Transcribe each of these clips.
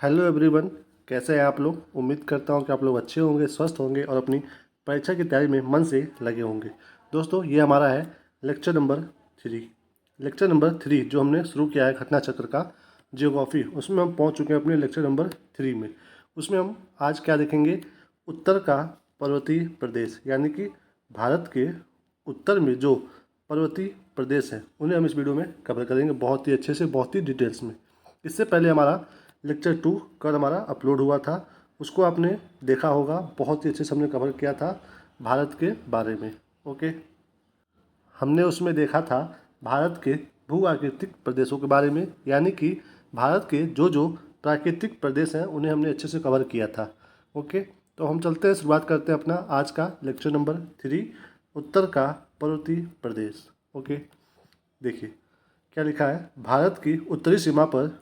Hello everyone, कैसे हैं आप लोग। उम्मीद करता हूं कि आप लोग अच्छे होंगे, स्वस्थ होंगे और अपनी परीक्षा की तैयारी में मन से लगे होंगे। दोस्तों, ये हमारा है लेक्चर नंबर 3। लेक्चर नंबर 3 जो हमने शुरू किया है घटना चक्र का जियोग्राफी, उसमें हम पहुंच चुके हैं अपने लेक्चर नंबर 3 में। उसमें हम आज क्या देखेंगे, उत्तर का पर्वतीय प्रदेश, यानी कि भारत के उत्तर में जो पर्वतीय प्रदेश हैं उन्हें हम इस वीडियो में कवर करेंगे बहुत ही अच्छे से, बहुत ही डिटेल्स में। इससे पहले हमारा लेक्चर 2 कल हमारा अपलोड हुआ था, उसको आपने देखा होगा। बहुत ही अच्छे से हमने कवर किया था भारत के बारे में। ओके, हमने उसमें देखा था भारत के भू आकृतिक प्रदेशों के बारे में, यानी कि भारत के जो जो प्राकृतिक प्रदेश हैं उन्हें हमने अच्छे से कवर किया था। ओके, तो हम चलते हैं, शुरुआत करते हैं अपना आज का लेक्चर नंबर 3, उत्तर का पर्वतीय प्रदेश। ओके, देखिए क्या लिखा है। भारत की उत्तरी सीमा पर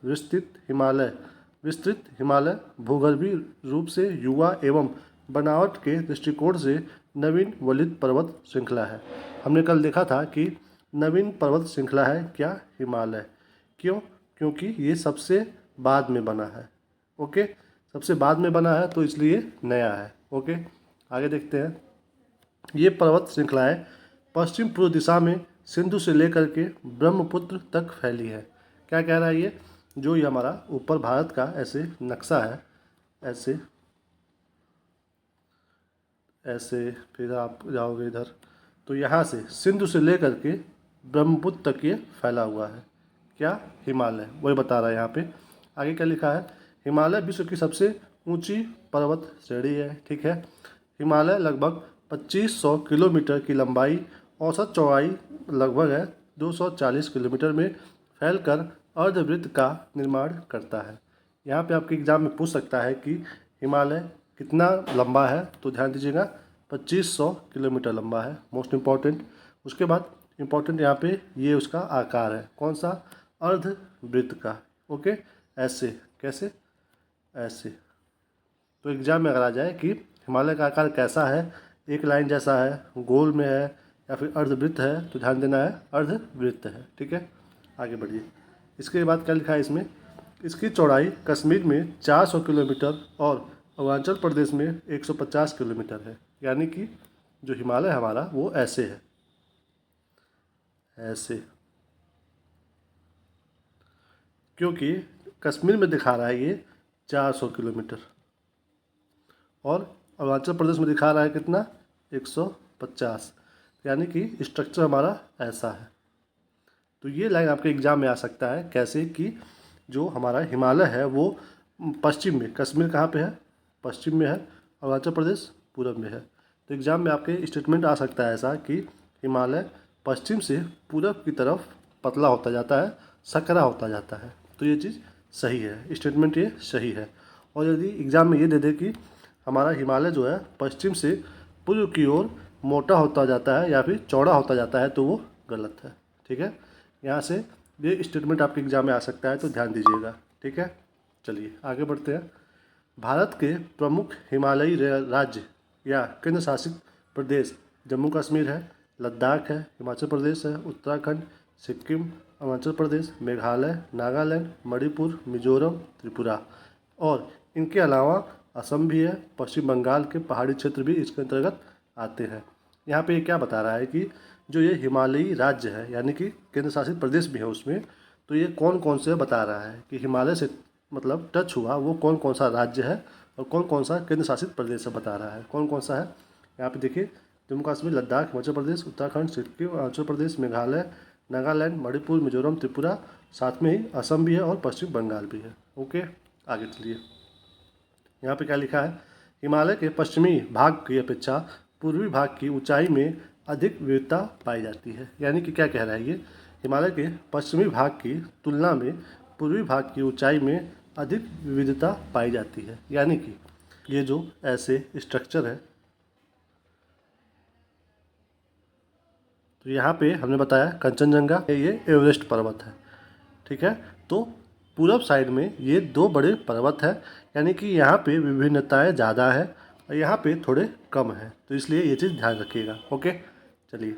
विस्तृत हिमालय भूगर्भीय रूप से युवा एवं बनावट के दृष्टिकोण से नवीन वलित पर्वत श्रृंखला है। हमने कल देखा था कि नवीन पर्वत श्रृंखला है क्या, हिमालय। क्यों? क्योंकि ये सबसे बाद में बना है। ओके, सबसे बाद में बना है तो इसलिए नया है। ओके, आगे देखते हैं। ये पर्वत श्रृंखलाएं पश्चिम पूर्व दिशा में सिंधु से लेकर के ब्रह्मपुत्र तक फैली है। क्या कह रहा है ये, जो ये हमारा ऊपर भारत का ऐसे नक्शा है, ऐसे ऐसे, फिर आप जाओगे इधर तो यहाँ से सिंधु से लेकर के ब्रह्मपुत्र तक ये फैला हुआ है। क्या, हिमालय, वही बता रहा है यहाँ पे। आगे क्या लिखा है, हिमालय विश्व की सबसे ऊंची पर्वत श्रेणी है। ठीक है, हिमालय लगभग 2500 किलोमीटर की लंबाई, औसत चौड़ाई लगभग है 240 किलोमीटर में फैलकर अर्धवृत्त का निर्माण करता है। यहाँ पे आपके एग्जाम में पूछ सकता है कि हिमालय कितना लंबा है, तो ध्यान दीजिएगा 2500 किलोमीटर लंबा है, मोस्ट इम्पॉर्टेंट। उसके बाद इम्पॉर्टेंट यहाँ पे ये उसका आकार है, कौन सा, अर्धवृत्त का। ओके, ऐसे, कैसे, ऐसे। तो एग्जाम में अगर आ जाए कि हिमालय का आकार कैसा है, एक लाइन जैसा है, गोल में है या फिर अर्धवृत्त है, तो ध्यान देना है अर्धवृत्त है। ठीक है, आगे बढ़िए। इसके बाद क्या लिखा है इसमें, इसकी चौड़ाई कश्मीर में 400 किलोमीटर और अरुणाचल प्रदेश में 150 किलोमीटर है। यानी कि जो हिमालय हमारा वो ऐसे है, ऐसे, क्योंकि कश्मीर में दिखा रहा है ये 400 किलोमीटर और अरुणाचल प्रदेश में दिखा रहा है कितना, 150। यानी कि स्ट्रक्चर हमारा ऐसा है। तो ये लाइन आपके एग्जाम में आ सकता है, कैसे कि जो हमारा हिमालय है वो पश्चिम में, कश्मीर कहाँ पे है, पश्चिम में है, अरुणाचल प्रदेश पूरब में है। तो एग्जाम में आपके स्टेटमेंट आ सकता है ऐसा कि हिमालय पश्चिम से पूरब की तरफ पतला होता जाता है, सकरा होता जाता है। तो ये चीज़ सही है, स्टेटमेंट ये सही है। और यदि एग्ज़ाम में ये दे दे कि हमारा हिमालय जो है पश्चिम से पूर्व की ओर मोटा होता जाता है या फिर चौड़ा होता जाता है, तो वो गलत है। ठीक है, यहाँ से ये स्टेटमेंट आपके एग्जाम में आ सकता है, तो ध्यान दीजिएगा। ठीक है, चलिए आगे बढ़ते हैं। भारत के प्रमुख हिमालयी राज्य या केंद्र शासित प्रदेश जम्मू कश्मीर है, लद्दाख है, हिमाचल प्रदेश है, उत्तराखंड, सिक्किम, अरुणाचल प्रदेश, मेघालय, नागालैंड, मणिपुर, मिजोरम, त्रिपुरा और इनके अलावा असम भी है। पश्चिम बंगाल के पहाड़ी क्षेत्र भी इसके अंतर्गत आते हैं। यहाँ पे ये क्या बता रहा है कि जो ये हिमालयी राज्य है, यानी कि केंद्र शासित प्रदेश भी है उसमें, तो ये कौन कौन से बता रहा है कि हिमालय से मतलब टच हुआ वो कौन कौन सा राज्य है और कौन कौन सा केंद्र शासित प्रदेश है बता रहा है। कौन कौन सा है, यहाँ पे देखिए, जम्मू कश्मीर, लद्दाख, हिमाचल प्रदेश, उत्तराखंड, सिक्किम, अरुणाचल प्रदेश, मेघालय, नागालैंड, मणिपुर, मिजोरम, त्रिपुरा, साथ में ही असम भी है और पश्चिम बंगाल भी है। ओके, आगे चलिए। यहाँ पे क्या लिखा है, हिमालय के पश्चिमी भाग की अपेक्षा पूर्वी भाग की ऊंचाई में अधिक विविधता पाई जाती है। यानी कि क्या कह रहा है ये, हिमालय के पश्चिमी भाग की तुलना में पूर्वी भाग की ऊंचाई में अधिक विविधता पाई जाती है। यानी कि ये जो ऐसे स्ट्रक्चर है, तो यहाँ पे हमने बताया कंचनजंगा, ये एवरेस्ट पर्वत है। ठीक है, तो पूरब साइड में ये दो बड़े पर्वत है, यानी कि यहाँ पे विभिन्नताएं ज़्यादा है और यहाँ पे थोड़े कम है, तो इसलिए ये चीज़ ध्यान रखिएगा। ओके, चलिए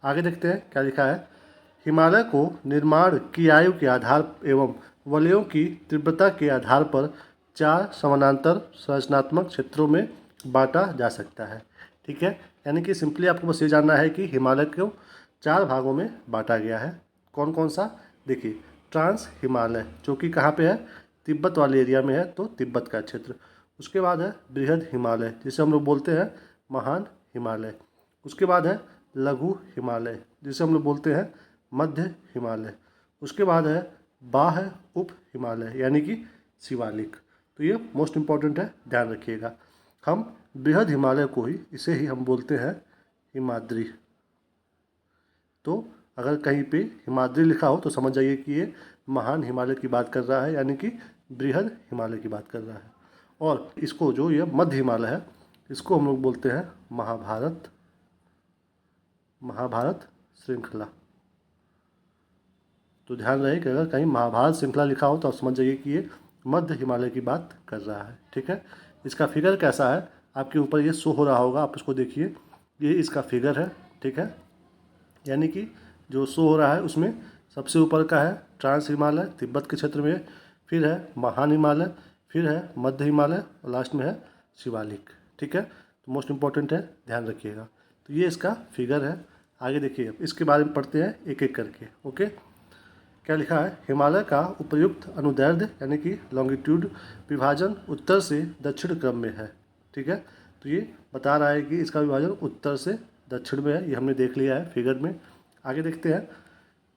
आगे देखते हैं क्या लिखा है। हिमालय को निर्माण की आयु के आधार एवं वलयों की तीव्रता के आधार पर 4 समानांतर संरचनात्मक क्षेत्रों में बांटा जा सकता है। ठीक है, यानी कि सिंपली आपको बस ये जानना है कि हिमालय को 4 भागों में बांटा गया है। कौन कौन सा? देखिए, ट्रांस हिमालय जो कि कहाँ पे है? तिब्बत वाले एरिया में है, तो तिब्बत का क्षेत्र। उसके बाद है बृहद हिमालय जिसे हम लोग बोलते हैं महान हिमालय। उसके बाद है लघु हिमालय जिसे हम लोग बोलते हैं मध्य हिमालय। उसके बाद है बाह्य उप हिमालय यानी कि शिवालिक। तो ये मोस्ट इम्पॉर्टेंट है, ध्यान रखिएगा। हम बृहद हिमालय को ही इसे ही हम बोलते हैं हिमाद्री। तो अगर कहीं पे हिमाद्री लिखा हो तो समझ जाइए कि ये महान हिमालय की बात कर रहा है, यानी कि बृहद हिमालय की बात कर रहा है। और इसको जो ये मध्य हिमालय है इसको हम लोग बोलते हैं महाभारत श्रृंखला। तो ध्यान रहे कि अगर कहीं महाभारत श्रृंखला लिखा हो तो आप समझ जाइए कि ये मध्य हिमालय की बात कर रहा है। ठीक है, इसका फिगर कैसा है आपके ऊपर ये शो हो रहा होगा, आप इसको देखिए, ये इसका फिगर है। ठीक है, यानी कि जो शो हो रहा है उसमें सबसे ऊपर का है ट्रांस हिमालय तिब्बत के क्षेत्र में, फिर है महान हिमालय, फिर है मध्य हिमालय और लास्ट में है शिवालिक। ठीक है, तो मोस्ट इम्पॉर्टेंट है, ध्यान रखिएगा। तो ये इसका फिगर है। आगे देखिए, इसके बारे में पढ़ते हैं एक एक करके। ओके, क्या लिखा है? हिमालय का उपयुक्त अनुदैर्ध्य यानी कि लॉन्गिट्यूड विभाजन उत्तर से दक्षिण क्रम में है। ठीक है, तो ये बता रहा है कि इसका विभाजन उत्तर से दक्षिण में है, ये हमने देख लिया है फिगर में। आगे देखते हैं,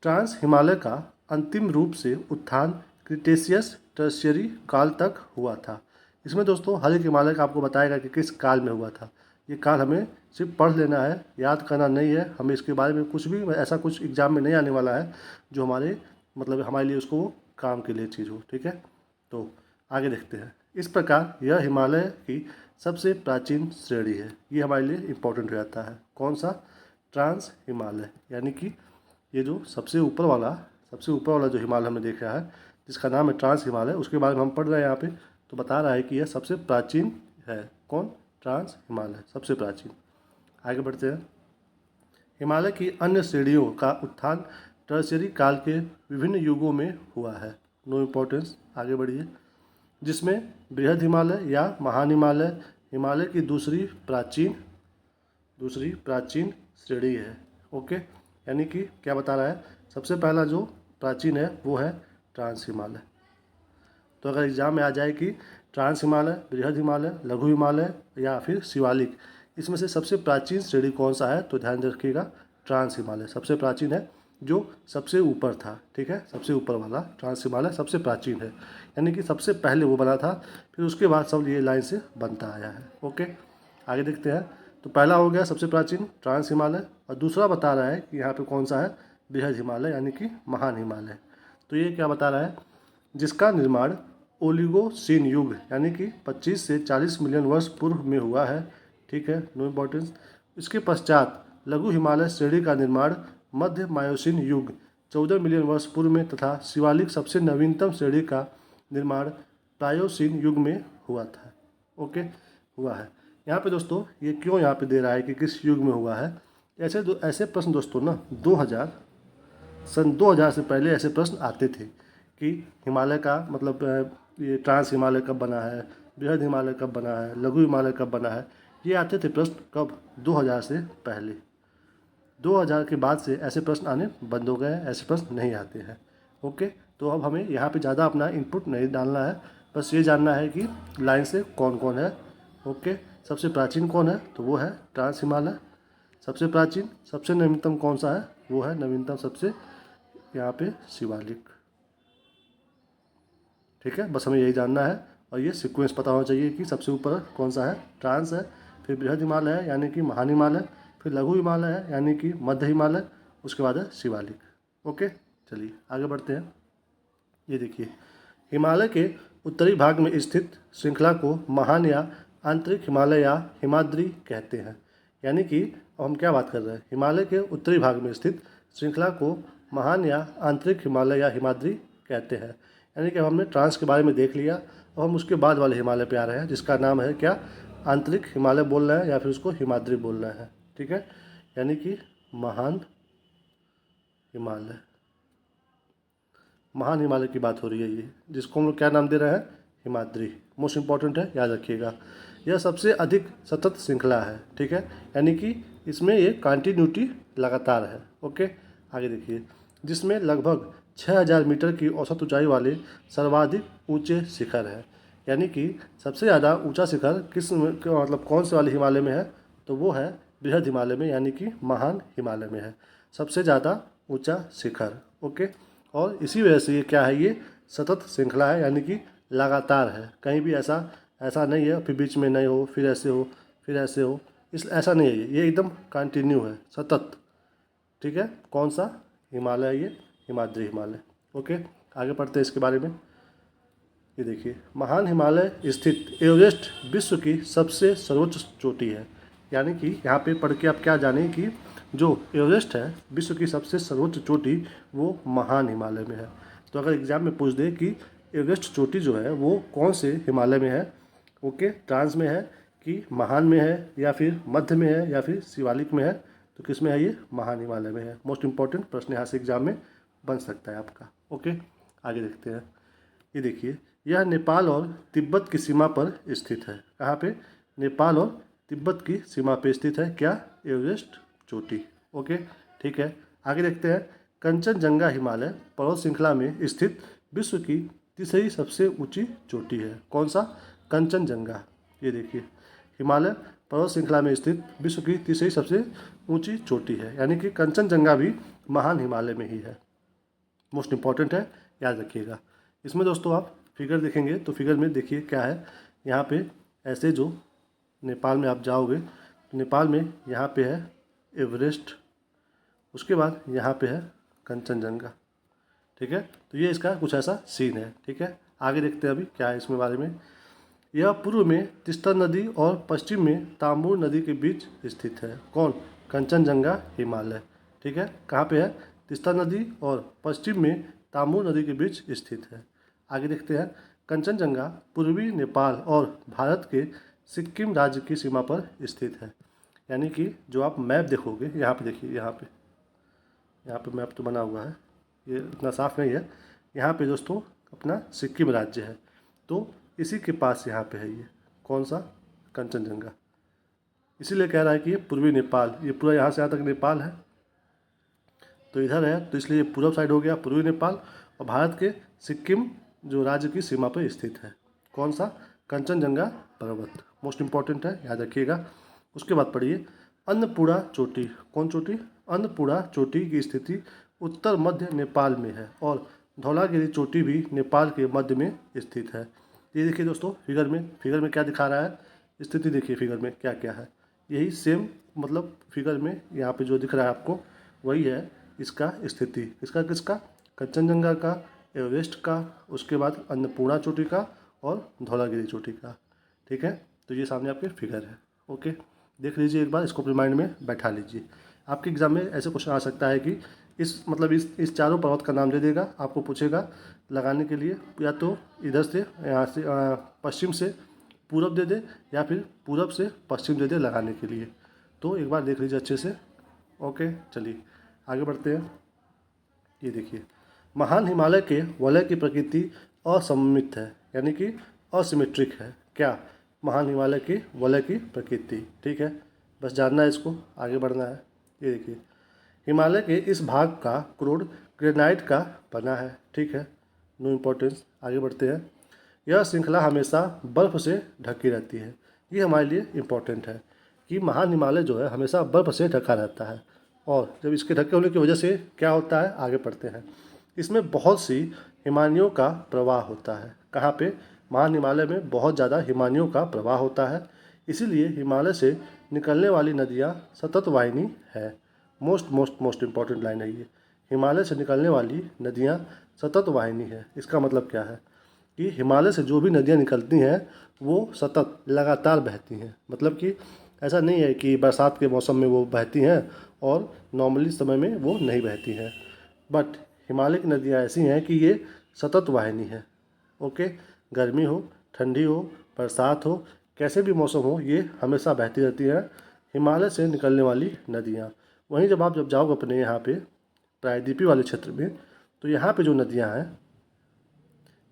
ट्रांस हिमालय का अंतिम रूप से उत्थान क्रिटेशियस टर्शियरी काल तक हुआ था। इसमें दोस्तों हर एक हिमालय का आपको बताएगा कि किस काल में हुआ था। ये काल हमें सिर्फ पढ़ लेना है, याद करना नहीं है। हमें इसके बारे में कुछ भी ऐसा कुछ एग्जाम में नहीं आने वाला है जो हमारे लिए उसको काम के लिए चीज़ हो। ठीक है, तो आगे देखते हैं। इस प्रकार यह हिमालय की सबसे प्राचीन श्रेणी है। ये हमारे लिए इम्पोर्टेंट रहता है। कौन सा? ट्रांस हिमालय, यानी कि ये जो सबसे ऊपर वाला जो हिमालय हमने देखा है जिसका नाम है ट्रांस हिमालय, उसके बारे में हम पढ़ रहे हैं यहाँ पे। तो बता रहा है कि यह सबसे प्राचीन है। कौन? ट्रांस हिमालय सबसे प्राचीन। आगे बढ़ते हैं। हिमालय की अन्य श्रेणियों का उत्थान टर्शियरी काल के विभिन्न युगों में हुआ है। नो इम्पोर्टेंस, आगे बढ़िए। जिसमें बृहद हिमालय या महान हिमालय हिमालय की दूसरी प्राचीन श्रेणी है। ओके, यानी कि क्या बता रहा है? सबसे पहला जो प्राचीन है वो है ट्रांस हिमालय। तो अगर एग्जाम में आ जाए कि ट्रांस हिमालय, बृहद हिमालय, लघु हिमालय या फिर शिवालिक, इसमें से सबसे प्राचीन श्रेणी कौन सा है, तो ध्यान रखिएगा ट्रांस हिमालय सबसे प्राचीन है, जो सबसे ऊपर था। ठीक है, सबसे ऊपर वाला ट्रांस हिमालय सबसे प्राचीन है, यानी कि सबसे पहले वो बना था, फिर उसके बाद सब ये लाइन से बनता आया है। ओके, आगे देखते हैं। तो पहला हो गया सबसे प्राचीन ट्रांस हिमालय, और दूसरा बता रहा है कि यहाँ पे कौन सा है? बृहद हिमालय यानी कि महान हिमालय। तो ये क्या बता रहा है? जिसका निर्माण ओलिगोसीन युग यानी कि 25 से 40 मिलियन वर्ष पूर्व में हुआ है। ठीक है, नो इम्पोर्टेंस। इसके पश्चात लघु हिमालय श्रेणी का निर्माण मध्य मायोसीन युग 14 मिलियन वर्ष पूर्व में तथा शिवालिक सबसे नवीनतम श्रेणी का निर्माण प्रायोसीन युग में हुआ था। ओके, हुआ है। यहाँ पे दोस्तों ये क्यों यहाँ पे दे रहा है कि किस युग में हुआ है? ऐसे प्रश्न दोस्तों ना 2000 से पहले ऐसे प्रश्न आते थे कि हिमालय का मतलब ये ट्रांस हिमालय कब बना है, बृहद हिमालय कब बना है, लघु हिमालय कब बना है, ये आते थे प्रश्न। कब? 2000 से पहले। 2000 के बाद से ऐसे प्रश्न आने बंद हो गए हैं, ऐसे प्रश्न नहीं आते हैं। ओके, तो अब हमें यहाँ पे ज़्यादा अपना इनपुट नहीं डालना है, बस ये जानना है कि लाइन से कौन कौन है। ओके, सबसे प्राचीन कौन है? तो वो है ट्रांस हिमालय सबसे प्राचीन। सबसे नवीनतम कौन सा है? वो है नवीनतम सबसे यहाँ पे शिवालिक। ठीक है, बस हमें यही जानना है, और ये सीक्वेंस पता होना चाहिए कि सबसे ऊपर कौन सा है? ट्रांस है, फिर बृहद हिमालय है यानी कि महान हिमालय, फिर लघु हिमालय है यानी कि मध्य हिमालय, उसके बाद है शिवालिक। ओके, चलिए आगे बढ़ते हैं। ये देखिए, हिमालय के उत्तरी भाग में स्थित श्रृंखला को महान या आंतरिक हिमालय या हिमाद्री कहते हैं। यानी कि अब हम क्या बात कर रहे हैं? हिमालय के उत्तरी भाग में स्थित श्रृंखला को महान या आंतरिक हिमालय या हिमाद्री कहते हैं। यानी कि अब हमने ट्रांस के बारे में देख लिया, अब हम उसके बाद वाले हिमालय पे आ रहे हैं जिसका नाम है क्या? आंतरिक हिमालय बोल रहे हैं या फिर उसको हिमाद्री बोल रहे हैं। ठीक है, यानी कि महान हिमालय की बात हो रही है, ये जिसको हम लोग क्या नाम दे रहे हैं? हिमाद्री। मोस्ट इम्पॉर्टेंट है, याद रखिएगा। यह सबसे अधिक सतत श्रृंखला है, ठीक है, यानी कि इसमें ये कंटिन्यूटी लगातार है। ओके, आगे देखिए, जिसमें लगभग 6000 मीटर की औसत ऊंचाई वाले सर्वाधिक ऊंचे शिखर है। यानी कि सबसे ज़्यादा ऊंचा शिखर मतलब कौन से वाले हिमालय में है, तो वो है बृहद हिमालय में, यानी कि महान हिमालय में है सबसे ज़्यादा ऊंचा शिखर। ओके, और इसी वजह से ये क्या है, ये सतत श्रृंखला है, यानी कि लगातार है। कहीं भी ऐसा नहीं है फिर बीच में नहीं हो, फिर ऐसे हो, फिर ऐसे हो, इस ऐसा नहीं है, ये एकदम कंटिन्यू है, सतत। ठीक है, कौन सा हिमालय है ये, हिमाद्री हिमालय। ओके, आगे पढ़ते हैं इसके बारे में। ये देखिए, महान हिमालय स्थित एवरेस्ट विश्व की सबसे सर्वोच्च चोटी है। यानी कि यहाँ पे पढ़ के आप क्या जानें कि जो एवरेस्ट है विश्व की सबसे सर्वोच्च चोटी, वो महान हिमालय में है। तो अगर एग्जाम में पूछ दे कि एवरेस्ट चोटी जो है वो कौन से हिमालय में है, ओके, ट्रांस में है कि महान में है, या फिर मध्य में है, या फिर शिवालिक में है, तो किस में है, ये महान हिमालय में है। मोस्ट इंपॉर्टेंट प्रश्न यहाँ से एग्जाम में बन सकता है आपका। ओके, आगे देखते हैं। ये देखिए, यह नेपाल और तिब्बत की सीमा पर स्थित है। कहाँ पे, नेपाल और तिब्बत की सीमा पर स्थित है क्या, एवरेस्ट चोटी। ओके, ठीक है, आगे देखते हैं। कंचनजंगा हिमालय पर्वत श्रृंखला में स्थित विश्व की तीसरी सबसे ऊंची चोटी है। कौन सा, कंचनजंगा। ये देखिए, हिमालय पर्वत श्रृंखला में स्थित विश्व की तीसरी सबसे ऊंची चोटी है, यानी कि कंचनजंगा भी महान हिमालय में ही है। मोस्ट इंपॉर्टेंट है, याद रखिएगा। इसमें दोस्तों आप फिगर देखेंगे तो फिगर में देखिए क्या है, यहाँ पे ऐसे जो नेपाल में आप जाओगे तो नेपाल में यहाँ पे है एवरेस्ट, उसके बाद यहाँ पे है कंचनजंगा। ठीक है, तो ये इसका कुछ ऐसा सीन है। ठीक है, आगे देखते हैं अभी क्या है इसमें बारे में। यह पूर्व में तीस्ता नदी और पश्चिम में तांबूर नदी के बीच स्थित है। कौन, कंचनजंगा हिमालय। ठीक है, कहाँ पे है, तीस्ता नदी और पश्चिम में तांबूर नदी के बीच स्थित है। आगे देखते हैं। कंचनजंगा पूर्वी नेपाल और भारत के सिक्किम राज्य की सीमा पर स्थित है। यानी कि जो आप मैप देखोगे, यहाँ पे देखिए, यहाँ पे मैप तो बना हुआ है, ये इतना साफ नहीं है। यहाँ पे दोस्तों अपना सिक्किम राज्य है, तो इसी के पास यहाँ पे है ये कौन सा, कंचनजंगा। इसीलिए कह रहा है कि ये पूर्वी नेपाल, ये पूरा यहाँ से यहाँ तक नेपाल है, तो इधर है, तो इसलिए पूर्व साइड हो गया पूर्वी नेपाल, और भारत के सिक्किम जो राज्य की सीमा पर स्थित है। कौन सा, कंचनजंगा पर्वत। मोस्ट इंपॉर्टेंट है, याद रखिएगा। उसके बाद पढ़िए, अन्नपूर्णा चोटी। कौन चोटी, अन्नपूर्णा चोटी की स्थिति उत्तर मध्य नेपाल में है, और धौलागिरी चोटी भी नेपाल के मध्य में स्थित है। ये देखिए दोस्तों फिगर में क्या दिखा रहा है, स्थिति देखिए फिगर में क्या क्या है, यही सेम मतलब फिगर में यहाँ पे जो दिख रहा है आपको वही है इसका स्थिति। किसका, कंचनजंगा का, एवरेस्ट का, उसके बाद अन्नपूर्णा चोटी का और धौलागिरी चोटी का। ठीक है, तो ये सामने आपके फिगर है। ओके, देख लीजिए एक बार, इसको अपने माइंड में बैठा लीजिए। आपके एग्जाम में ऐसे क्वेश्चन आ सकता है कि इस चारों पर्वत का नाम दे देगा, आपको पूछेगा लगाने के लिए, या तो इधर से यहाँ से पश्चिम से पूरब दे दे, या फिर पूरब से पश्चिम दे दे लगाने के लिए। तो एक बार देख लीजिए अच्छे से। ओके, चलिए आगे बढ़ते हैं। ये देखिए, महान हिमालय के वलय की प्रकृति असममित है, यानी कि असिमेट्रिक है। क्या, महान हिमालय के वलय की प्रकृति। ठीक है, बस जानना है इसको, आगे बढ़ना है। ये देखिए, हिमालय के इस भाग का क्रोड ग्रेनाइट का बना है। ठीक है, नो इम्पोर्टेंस, आगे बढ़ते हैं। यह श्रृंखला हमेशा बर्फ़ से ढकी रहती है। ये हमारे लिए इम्पोर्टेंट है कि महान हिमालय जो है हमेशा बर्फ़ से ढका रहता है, और जब इसके ढके होने की वजह से क्या होता है, आगे पढ़ते हैं। इसमें बहुत सी हिमानियों का प्रवाह होता है। कहाँ पे, महान हिमालय में बहुत ज़्यादा हिमानियों का प्रवाह होता है, इसीलिए हिमालय से निकलने वाली नदियाँ सतत वाहिनी है। मोस्ट इम्पॉर्टेंट लाइन है ये, हिमालय से निकलने वाली नदियाँ सतत वाहिनी है। इसका मतलब क्या है कि हिमालय से जो भी नदियाँ निकलती हैं वो सतत लगातार बहती हैं। मतलब कि ऐसा नहीं है कि बरसात के मौसम में वो बहती हैं और नॉर्मली समय में वो नहीं बहती हैं, बट हिमालय की नदियाँ ऐसी हैं कि ये सतत वाहिनी है। ओके, गर्मी हो, ठंडी हो, बरसात हो, कैसे भी मौसम हो, ये हमेशा बहती रहती हैं हिमालय से निकलने वाली नदियाँ। वहीं जब आप जाओगे अपने यहाँ पे प्रायद्वीपीय वाले क्षेत्र में, तो यहाँ पे जो नदियाँ हैं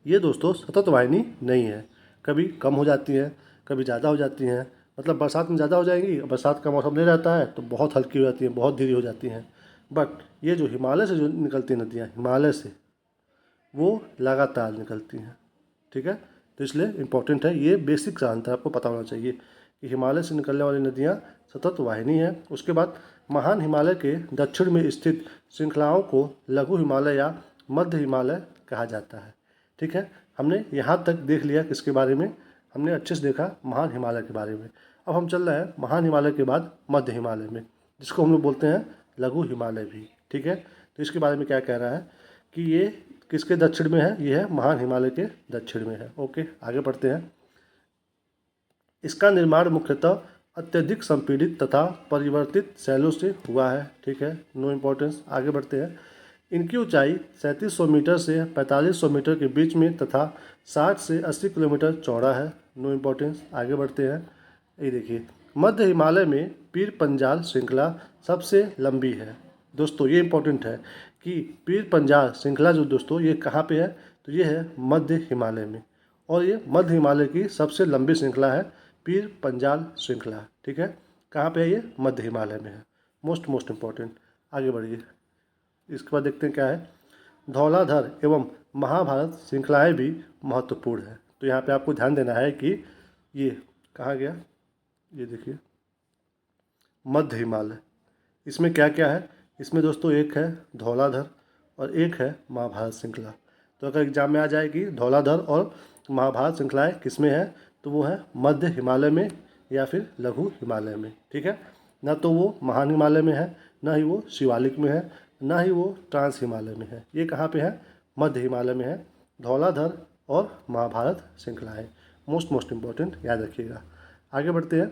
ये दोस्तों सतत वाहिनी नहीं है, कभी कम हो जाती हैं, कभी ज़्यादा हो जाती हैं। मतलब बरसात में ज़्यादा हो जाएंगी, बरसात का मौसम नहीं रहता है तो बहुत हल्की हो जाती हैं, बहुत धीरे हो जाती हैं। बट ये जो हिमालय से जो निकलती नदियाँ, हिमालय से वो लगातार निकलती हैं। ठीक है, तो इसलिए इम्पोर्टेंट है, ये बेसिक सा अंतर आपको पता होना चाहिए कि हिमालय से निकलने वाली नदियाँ सतत वाहिनी है। उसके बाद महान हिमालय के दक्षिण में स्थित श्रृंखलाओं को लघु हिमालय या मध्य हिमालय कहा जाता है। ठीक है, हमने यहाँ तक देख लिया किसके बारे में, हमने अच्छे से देखा महान हिमालय के बारे में। अब हम चल रहे हैं महान हिमालय के बाद मध्य हिमालय में, जिसको हम लोग बोलते हैं लघु हिमालय भी। ठीक है, तो इसके बारे में क्या कह रहा है कि ये किसके दक्षिण में है, ये है महान हिमालय के दक्षिण में है। ओके, आगे बढ़ते हैं। इसका निर्माण मुख्यतः अत्यधिक संपीड़ित तथा परिवर्तित शैलों से हुआ है। ठीक है, नो इम्पोर्टेंस। आगे बढ़ते हैं। इनकी ऊंचाई 3700 मीटर से 4500 मीटर के बीच में तथा 60 से 80 किलोमीटर चौड़ा है। No importance. आगे बढ़ते हैं। ये देखिए, मध्य हिमालय में पीर पंजाल श्रृंखला सबसे लंबी है। दोस्तों ये इम्पोर्टेंट है कि पीर पंजाल श्रृंखला जो दोस्तों ये कहाँ पे है, तो ये है मध्य हिमालय में, और ये मध्य हिमालय की सबसे लंबी श्रृंखला है पीर पंजाल श्रृंखला। ठीक है, कहाँ पे है ये, मध्य हिमालय में है। Most important. आगे बढ़िए, इसके बाद देखते हैं क्या है। धौलाधर एवं महाभारत श्रृंखलाएँ भी महत्वपूर्ण है। तो यहाँ पे आपको ध्यान देना है कि ये कहाँ गया, ये देखिए मध्य हिमालय, इसमें क्या क्या है, इसमें दोस्तों एक है धौलाधर और एक है महाभारत श्रृंखला। तो अगर एग्जाम में आ जाएगी धौलाधर और महाभारत श्रृंखलाएँ किसमें है, तो वो है मध्य हिमालय में या फिर लघु हिमालय में। ठीक है, ना तो वो महान हिमालय में है, ना ही वो शिवालिक में है, ना ही वो ट्रांस हिमालय में है। ये कहाँ पे है, मध्य हिमालय में है, धौलाधर और महाभारत श्रृंखलाएँ। मोस्ट इम्पोर्टेंट, याद रखिएगा। आगे बढ़ते हैं।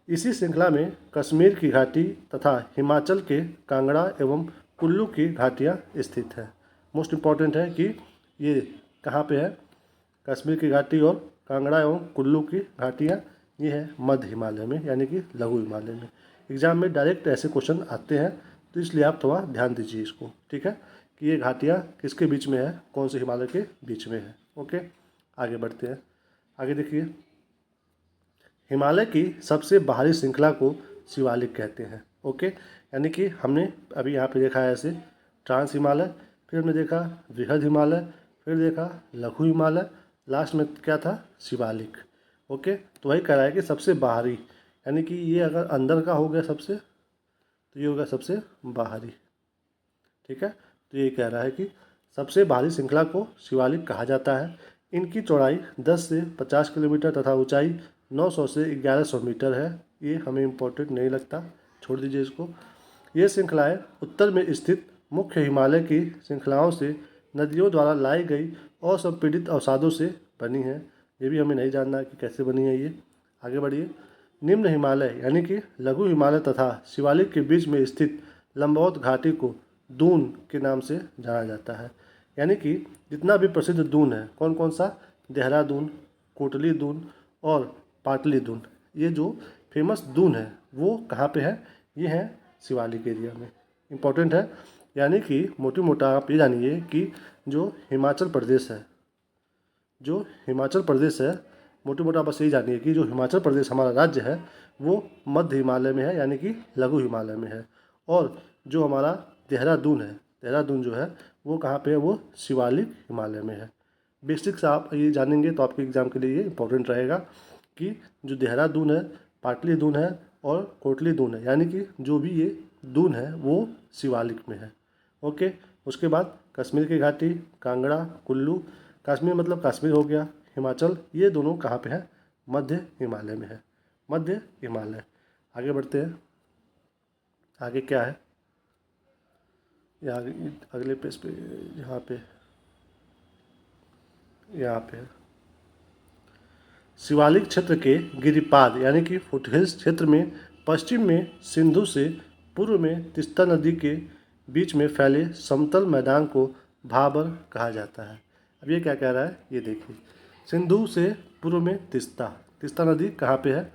इसी श्रृंखला में कश्मीर की घाटी तथा हिमाचल के कांगड़ा एवं कुल्लू की घाटियाँ स्थित है। मोस्ट इम्पॉर्टेंट है कि ये कहाँ पे है, कश्मीर की घाटी और कांगड़ा एवं कुल्लू की घाटियाँ ये है मध्य हिमालय में, यानी कि लघु हिमालय में। एग्जाम में डायरेक्ट ऐसे क्वेश्चन आते हैं, तो इसलिए आप थोड़ा ध्यान दीजिए इसको। ठीक है, कि ये घाटियाँ किसके बीच में है, कौन से हिमालय के बीच में है। ओके, आगे बढ़ते हैं। आगे देखिए, हिमालय की सबसे बाहरी श्रृंखला को शिवालिक कहते हैं। ओके, यानी कि हमने अभी यहाँ पे देखा है ऐसे ट्रांस हिमालय, फिर हमने देखा वृहद हिमालय, फिर देखा लघु हिमालय, लास्ट में क्या था, शिवालिक। ओके, तो वही कह रहा है कि सबसे बाहरी, यानी कि ये अगर अंदर का हो गया सबसे, तो ये होगा सबसे बाहरी। ठीक है, तो ये कह रहा है कि सबसे बाहरी श्रृंखला को शिवालिक कहा जाता है। इनकी चौड़ाई 10 से 50 किलोमीटर तथा ऊंचाई 900 से 1100 मीटर है। ये हमें इम्पोर्टेंट नहीं लगता, छोड़ दीजिए इसको। ये श्रृंखलाएँ उत्तर में स्थित मुख्य हिमालय की श्रृंखलाओं से नदियों द्वारा लाई गई असंपीड़ित अवसादों से बनी है। ये भी हमें नहीं जानना कि कैसे बनी है ये। आगे बढ़िए। निम्न हिमालय यानी कि लघु हिमालय तथा शिवालिक के बीच में स्थित लंबौत घाटी को दून के नाम से जाना जाता है। यानी कि जितना भी प्रसिद्ध दून है, कौन कौन सा, देहरादून, कोटली दून और पाटली दून, ये जो फेमस दून है वो कहाँ पे है, ये है शिवालिक एरिया में। इम्पोर्टेंट है, यानी कि मोटी मोटा आप ये जानिए कि जो हिमाचल प्रदेश है, जो हिमाचल प्रदेश है, मोटी मोटा बस यही जानिए कि जो हिमाचल प्रदेश हमारा राज्य है वो मध्य हिमालय में है, यानी कि लघु हिमालय में है। और जो हमारा देहरादून है, देहरादून जो है वो कहाँ पे है, वो शिवालिक हिमालय में है। बेसिक्स आप ये जानेंगे तो आपके एग्ज़ाम के लिए ये इंपॉर्टेंट रहेगा कि जो देहरादून है, पाटली दून है और कोटली दून है, यानी कि जो भी ये दून है वो शिवालिक में है। ओके, उसके बाद कश्मीर की घाटी, कांगड़ा, कुल्लू, कश्मीर मतलब कश्मीर हो गया, हिमाचल, ये दोनों कहाँ पे है, मध्य हिमालय में है, मध्य हिमालय। आगे बढ़ते हैं। आगे क्या है, ये आगे अगले पेज पे, यहाँ पे है शिवालिक क्षेत्र के गिरिपाद यानी कि फुटहिल्स क्षेत्र में पश्चिम में सिंधु से पूर्व में तीस्ता नदी के बीच में फैले समतल मैदान को भाबर कहा जाता है। अब ये क्या कह रहा है, ये देखिए, सिंधु से पूर्व में तीस्ता, तीस्ता नदी कहाँ पे है,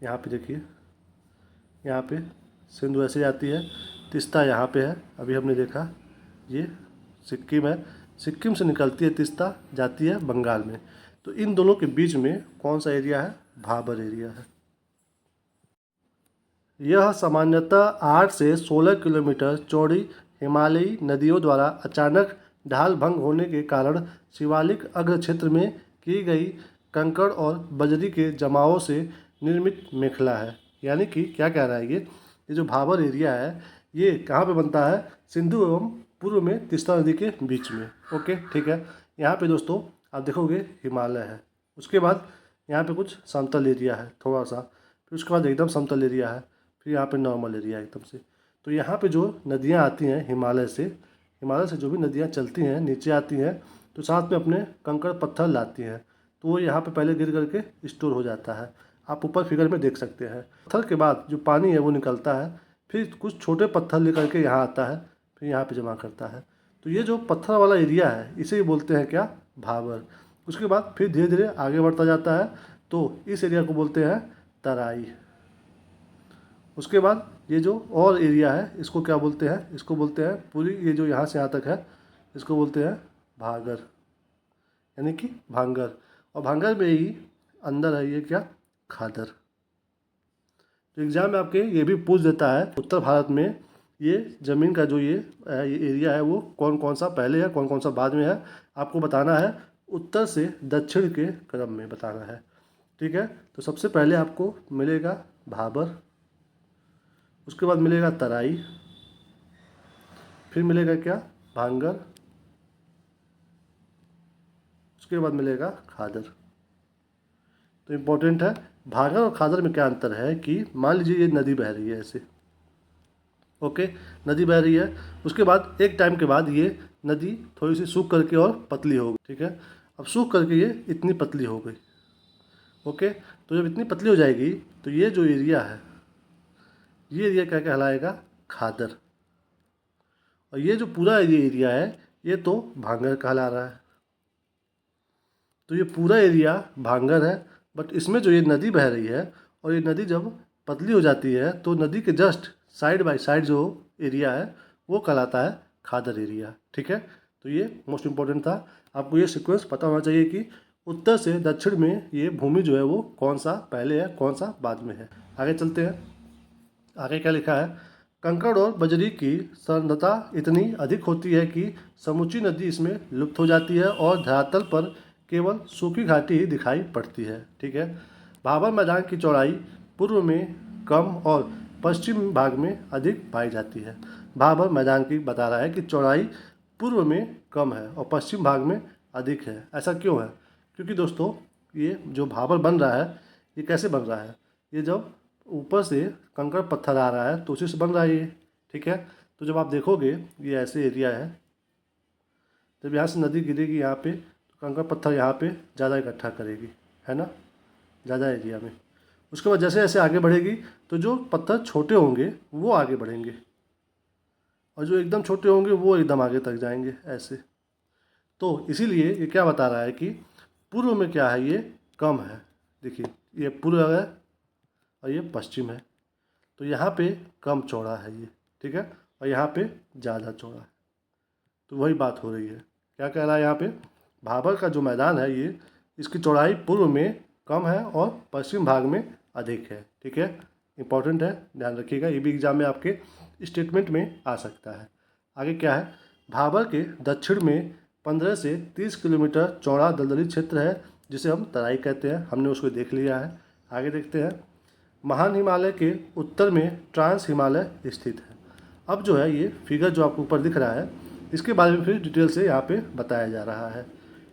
यहाँ पे देखिए, यहाँ पे सिंधु ऐसे जाती है, तीस्ता यहाँ पे है। अभी हमने देखा ये सिक्किम है, सिक्किम से निकलती है तीस्ता, जाती है बंगाल में। तो इन दोनों के बीच में कौन सा एरिया है? भाबर एरिया है। यह सामान्यतः 8 से 16 किलोमीटर चौड़ी हिमालयी नदियों द्वारा अचानक ढाल भंग होने के कारण शिवालिक अग्र क्षेत्र में की गई कंकड़ और बजरी के जमावों से निर्मित मेखला है। यानी कि क्या कह रहा है ये जो भाबर एरिया है ये कहाँ पे बनता है? सिंधु एवं पूर्व में तीस्ता नदी के बीच में। ओके, ठीक है। यहाँ पे दोस्तों आप देखोगे हिमालय है, उसके बाद यहाँ पे कुछ समतल एरिया है थोड़ा सा, फिर उसके बाद एकदम समतल एरिया है, फिर यहाँ पे नॉर्मल एरिया एकदम से। तो यहाँ पे जो नदियाँ आती हैं हिमालय से जो भी नदियाँ चलती हैं नीचे आती हैं तो साथ में अपने कंकड़ पत्थर लाती हैं, तो वो यहाँ पे पहले गिर करके स्टोर हो जाता है। आप ऊपर फिगर में देख सकते हैं। पत्थर के बाद जो पानी है वो निकलता है, फिर कुछ छोटे पत्थर लेकर के यहाँ आता है, फिर यहाँ पे जमा करता है। तो ये जो पत्थर वाला एरिया है इसे ही बोलते हैं क्या? भाबर। उसके बाद फिर धीरे धीरे आगे बढ़ता जाता है, तो इस एरिया को बोलते हैं तराई। उसके बाद ये जो और एरिया है इसको क्या बोलते हैं? इसको बोलते हैं पूरी ये जो यहाँ से यहाँ तक है इसको बोलते हैं भागर, यानी कि भांगर। और भांगर में ही अंदर है ये क्या? खादर। तो एग्ज़ाम में आपके ये भी पूछ देता है उत्तर भारत में ये ज़मीन का जो ये एरिया है वो कौन कौन सा पहले है कौन कौन सा बाद में है, आपको बताना है उत्तर से दक्षिण के क्रम में बताना है। ठीक है, तो सबसे पहले आपको मिलेगा भाबर, उसके बाद मिलेगा तराई, फिर मिलेगा क्या? भांगर, उसके बाद मिलेगा खादर। तो इम्पोर्टेंट है, भागर और खादर में क्या अंतर है कि मान लीजिए ये नदी बह रही है ऐसे, ओके, नदी बह रही है, उसके बाद एक टाइम के बाद ये नदी थोड़ी सी सूख करके और पतली हो गई। ठीक है, अब सूख करके ये इतनी पतली हो गई। ओके, तो जब इतनी पतली हो जाएगी तो ये जो एरिया है ये एरिया क्या कहलाएगा? खादर। और ये जो पूरा ये एरिया है ये तो भांगर कहला रहा है। तो ये पूरा एरिया भांगर है, बट इसमें जो ये नदी बह रही है और ये नदी जब पतली हो जाती है तो नदी के जस्ट साइड बाय साइड जो एरिया है वो कहलाता है खादर एरिया। ठीक है, तो ये मोस्ट इम्पोर्टेंट था, आपको ये सीक्वेंस पता होना चाहिए कि उत्तर से दक्षिण में ये भूमि जो है वो कौन सा पहले है कौन सा बाद में है। आगे चलते हैं, आगे क्या लिखा है? कंकड़ और बजरी की सांद्रता इतनी अधिक होती है कि समूची नदी इसमें लुप्त हो जाती है और धरातल पर केवल सूखी घाटी ही दिखाई पड़ती है। ठीक है, भाबर मैदान की चौड़ाई पूर्व में कम और पश्चिम भाग में अधिक पाई जाती है। भाबर मैदान की बता रहा है कि चौड़ाई पूर्व में कम है और पश्चिम भाग में अधिक है। ऐसा क्यों है? क्योंकि दोस्तों ये जो भाबर बन रहा है ये कैसे बन रहा है? ये जब ऊपर से कंकड़ पत्थर आ रहा है तो उसी से बन रहा है ये। ठीक है, तो जब आप देखोगे ये ऐसे एरिया है, जब यहाँ से नदी गिरेगी यहाँ पे तो कंकड़ पत्थर यहाँ पे ज़्यादा इकट्ठा करेगी, है ना, ज़्यादा एरिया में। उसके बाद जैसे जैसे आगे बढ़ेगी तो जो पत्थर छोटे होंगे वो आगे बढ़ेंगे और जो एकदम छोटे होंगे वो एकदम आगे तक जाएंगे ऐसे। तो इसीलिए ये क्या बता रहा है कि पूर्व में क्या है? ये कम है। देखिए ये पूर्व है और ये पश्चिम है, तो यहाँ पे कम चौड़ा है ये। ठीक है, और यहाँ पे ज़्यादा चौड़ा है। तो वही बात हो रही है, क्या कह रहा है यहाँ पे? भाबर का जो मैदान है ये इसकी चौड़ाई पूर्व में कम है और पश्चिम भाग में अधिक है। ठीक है, इंपॉर्टेंट है, ध्यान रखिएगा, ये भी एग्जाम में आपके स्टेटमेंट में आ सकता है। आगे क्या है? भाबर के दक्षिण में 15 से 30 किलोमीटर चौड़ा दलदली क्षेत्र है जिसे हम तराई कहते हैं, हमने उसको देख लिया है। आगे देखते हैं, महान हिमालय के उत्तर में ट्रांस हिमालय स्थित है। अब जो है ये फिगर जो आपको ऊपर दिख रहा है इसके बारे में फिर डिटेल से यहाँ पे बताया जा रहा है,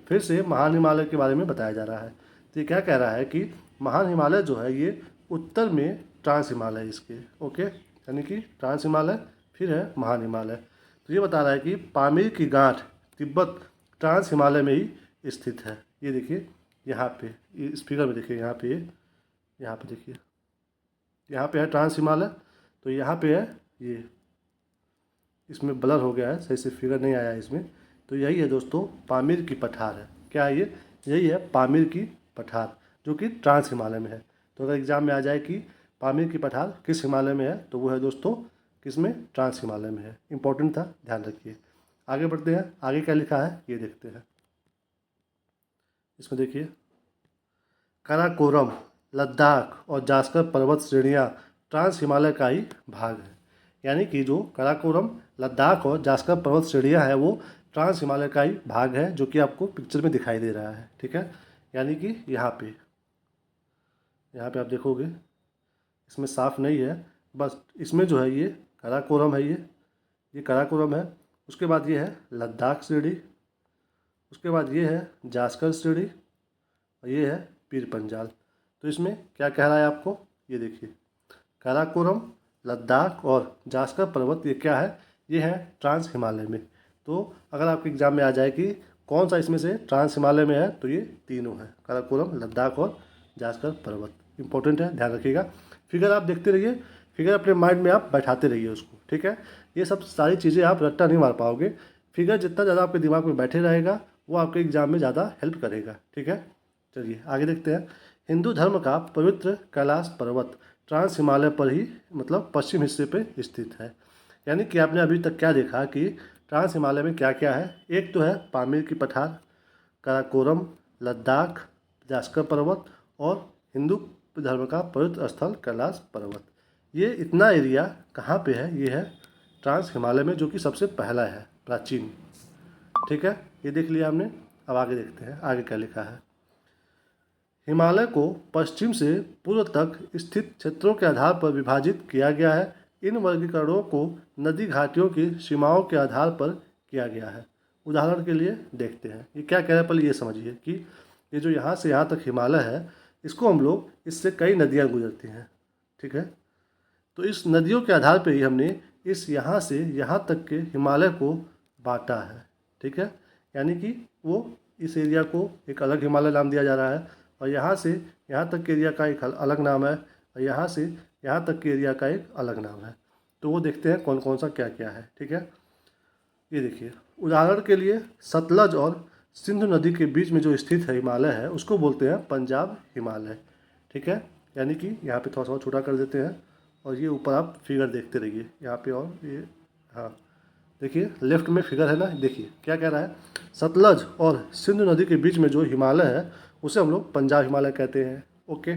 फिर से महान हिमालय के बारे में बताया जा रहा है। तो ये क्या कह रहा है कि महान हिमालय जो है ये उत्तर में ट्रांस हिमालय इसके, ओके, यानी कि ट्रांस हिमालय फिर है महान हिमालय। तो ये बता रहा है कि पामीर की गांठ तिब्बत ट्रांस हिमालय में ही स्थित है। ये देखिए यहाँ पे इस फिगर में देखिए, यहाँ पे देखिए, यहाँ पे है ट्रांस हिमालय, तो यहाँ पे है ये, इसमें ब्लर हो गया है, सही से फिगर नहीं आया है इसमें। तो यही है दोस्तों पामीर की पठार है। क्या है ये? यही है पामीर की पठार जो कि ट्रांस हिमालय में है। तो अगर एग्जाम में आ जाए कि पामीर की पठार किस हिमालय में है तो वो है दोस्तों किस में? ट्रांस हिमालय में है। इंपॉर्टेंट था, ध्यान रखिए। आगे बढ़ते हैं, आगे क्या लिखा है ये देखते हैं। इसमें देखिए, काराकोरम, लद्दाख और जास्कर पर्वत श्रेणियाँ ट्रांस हिमालय का ही भाग है। यानी कि जो काराकोरम, लद्दाख और जास्कर पर्वत श्रेणियाँ हैं वो ट्रांस हिमालय का ही भाग है, जो कि आपको पिक्चर में दिखाई दे रहा है। ठीक है, यानी कि यहाँ पे आप देखोगे इसमें साफ नहीं है, बस इसमें जो है ये काराकोरम है, ये काराकोरम है। उसके बाद ये है लद्दाख श्रेणी, उसके बाद ये है जास्कर श्रेणी और ये है पीर पंजाल। तो इसमें क्या कह रहा है आपको, ये देखिए, काराकोरम, लद्दाख और जास्कर पर्वत ये क्या है, ये है ट्रांस हिमालय में। तो अगर आपके एग्जाम में आ जाए कि कौन सा इसमें से ट्रांस हिमालय में है, तो ये तीनों है, काराकोरम, लद्दाख और जास्कर पर्वत। इंपॉर्टेंट है, ध्यान रखिएगा। फिगर आप देखते रहिए, फिगर अपने माइंड में आप बैठाते रहिए उसको। ठीक है, ये सब सारी चीज़ें आप रट्टा नहीं मार पाओगे। फिगर जितना ज़्यादा आपके दिमाग में बैठे रहेगा वो आपके एग्जाम में ज़्यादा हेल्प करेगा। ठीक है, चलिए आगे देखते हैं। हिंदू धर्म का पवित्र कैलाश पर्वत ट्रांस हिमालय पर ही, मतलब पश्चिम हिस्से पे स्थित है। यानी कि आपने अभी तक क्या देखा कि ट्रांस हिमालय में क्या क्या है। एक तो है पामीर की पठार, काराकोरम, लद्दाख, जास्कर पर्वत और हिंदू धर्म का पवित्र स्थल कैलाश पर्वत। ये इतना एरिया कहाँ पे है, ये है ट्रांस हिमालय में, जो कि सबसे पहला है, प्राचीन। ठीक है, ये देख लिया हमने। अब आगे देखते हैं, आगे क्या लिखा है। हिमालय को पश्चिम से पूर्व तक स्थित क्षेत्रों के आधार पर विभाजित किया गया है। इन वर्गीकरणों को नदी घाटियों की सीमाओं के आधार पर किया गया है। उदाहरण के लिए देखते हैं ये क्या कह रहा है। पहले ये समझिए कि ये जो यहाँ से यहाँ तक हिमालय है, इसको हम लोग, इससे कई नदियाँ गुजरती हैं। ठीक है, तो इस नदियों के आधार पर ही हमने इस यहाँ से यहाँ तक के हिमालय को बांटा है। ठीक है, यानी कि वो इस एरिया को एक अलग हिमालय नाम दिया जा रहा है और यहाँ से यहाँ तक के एरिया का एक अलग नाम है और यहाँ से यहाँ तक के एरिया का एक अलग नाम है। तो वो देखते हैं कौन कौन सा क्या क्या है। ठीक है, ये देखिए, उदाहरण के लिए सतलज और सिंधु नदी के बीच में जो स्थित है हिमालय है, उसको बोलते हैं पंजाब हिमालय। ठीक है, यानी कि यहाँ पे थोड़ा सा छोटा कर देते हैं और ये ऊपर आप फिगर देखते रहिए यहाँ पे। और ये, हाँ देखिए लेफ्ट में फिगर है ना, देखिए क्या कह रहा है। सतलज और सिंधु नदी के बीच में जो हिमालय है उसे हम लोग पंजाब हिमालय कहते हैं। ओके,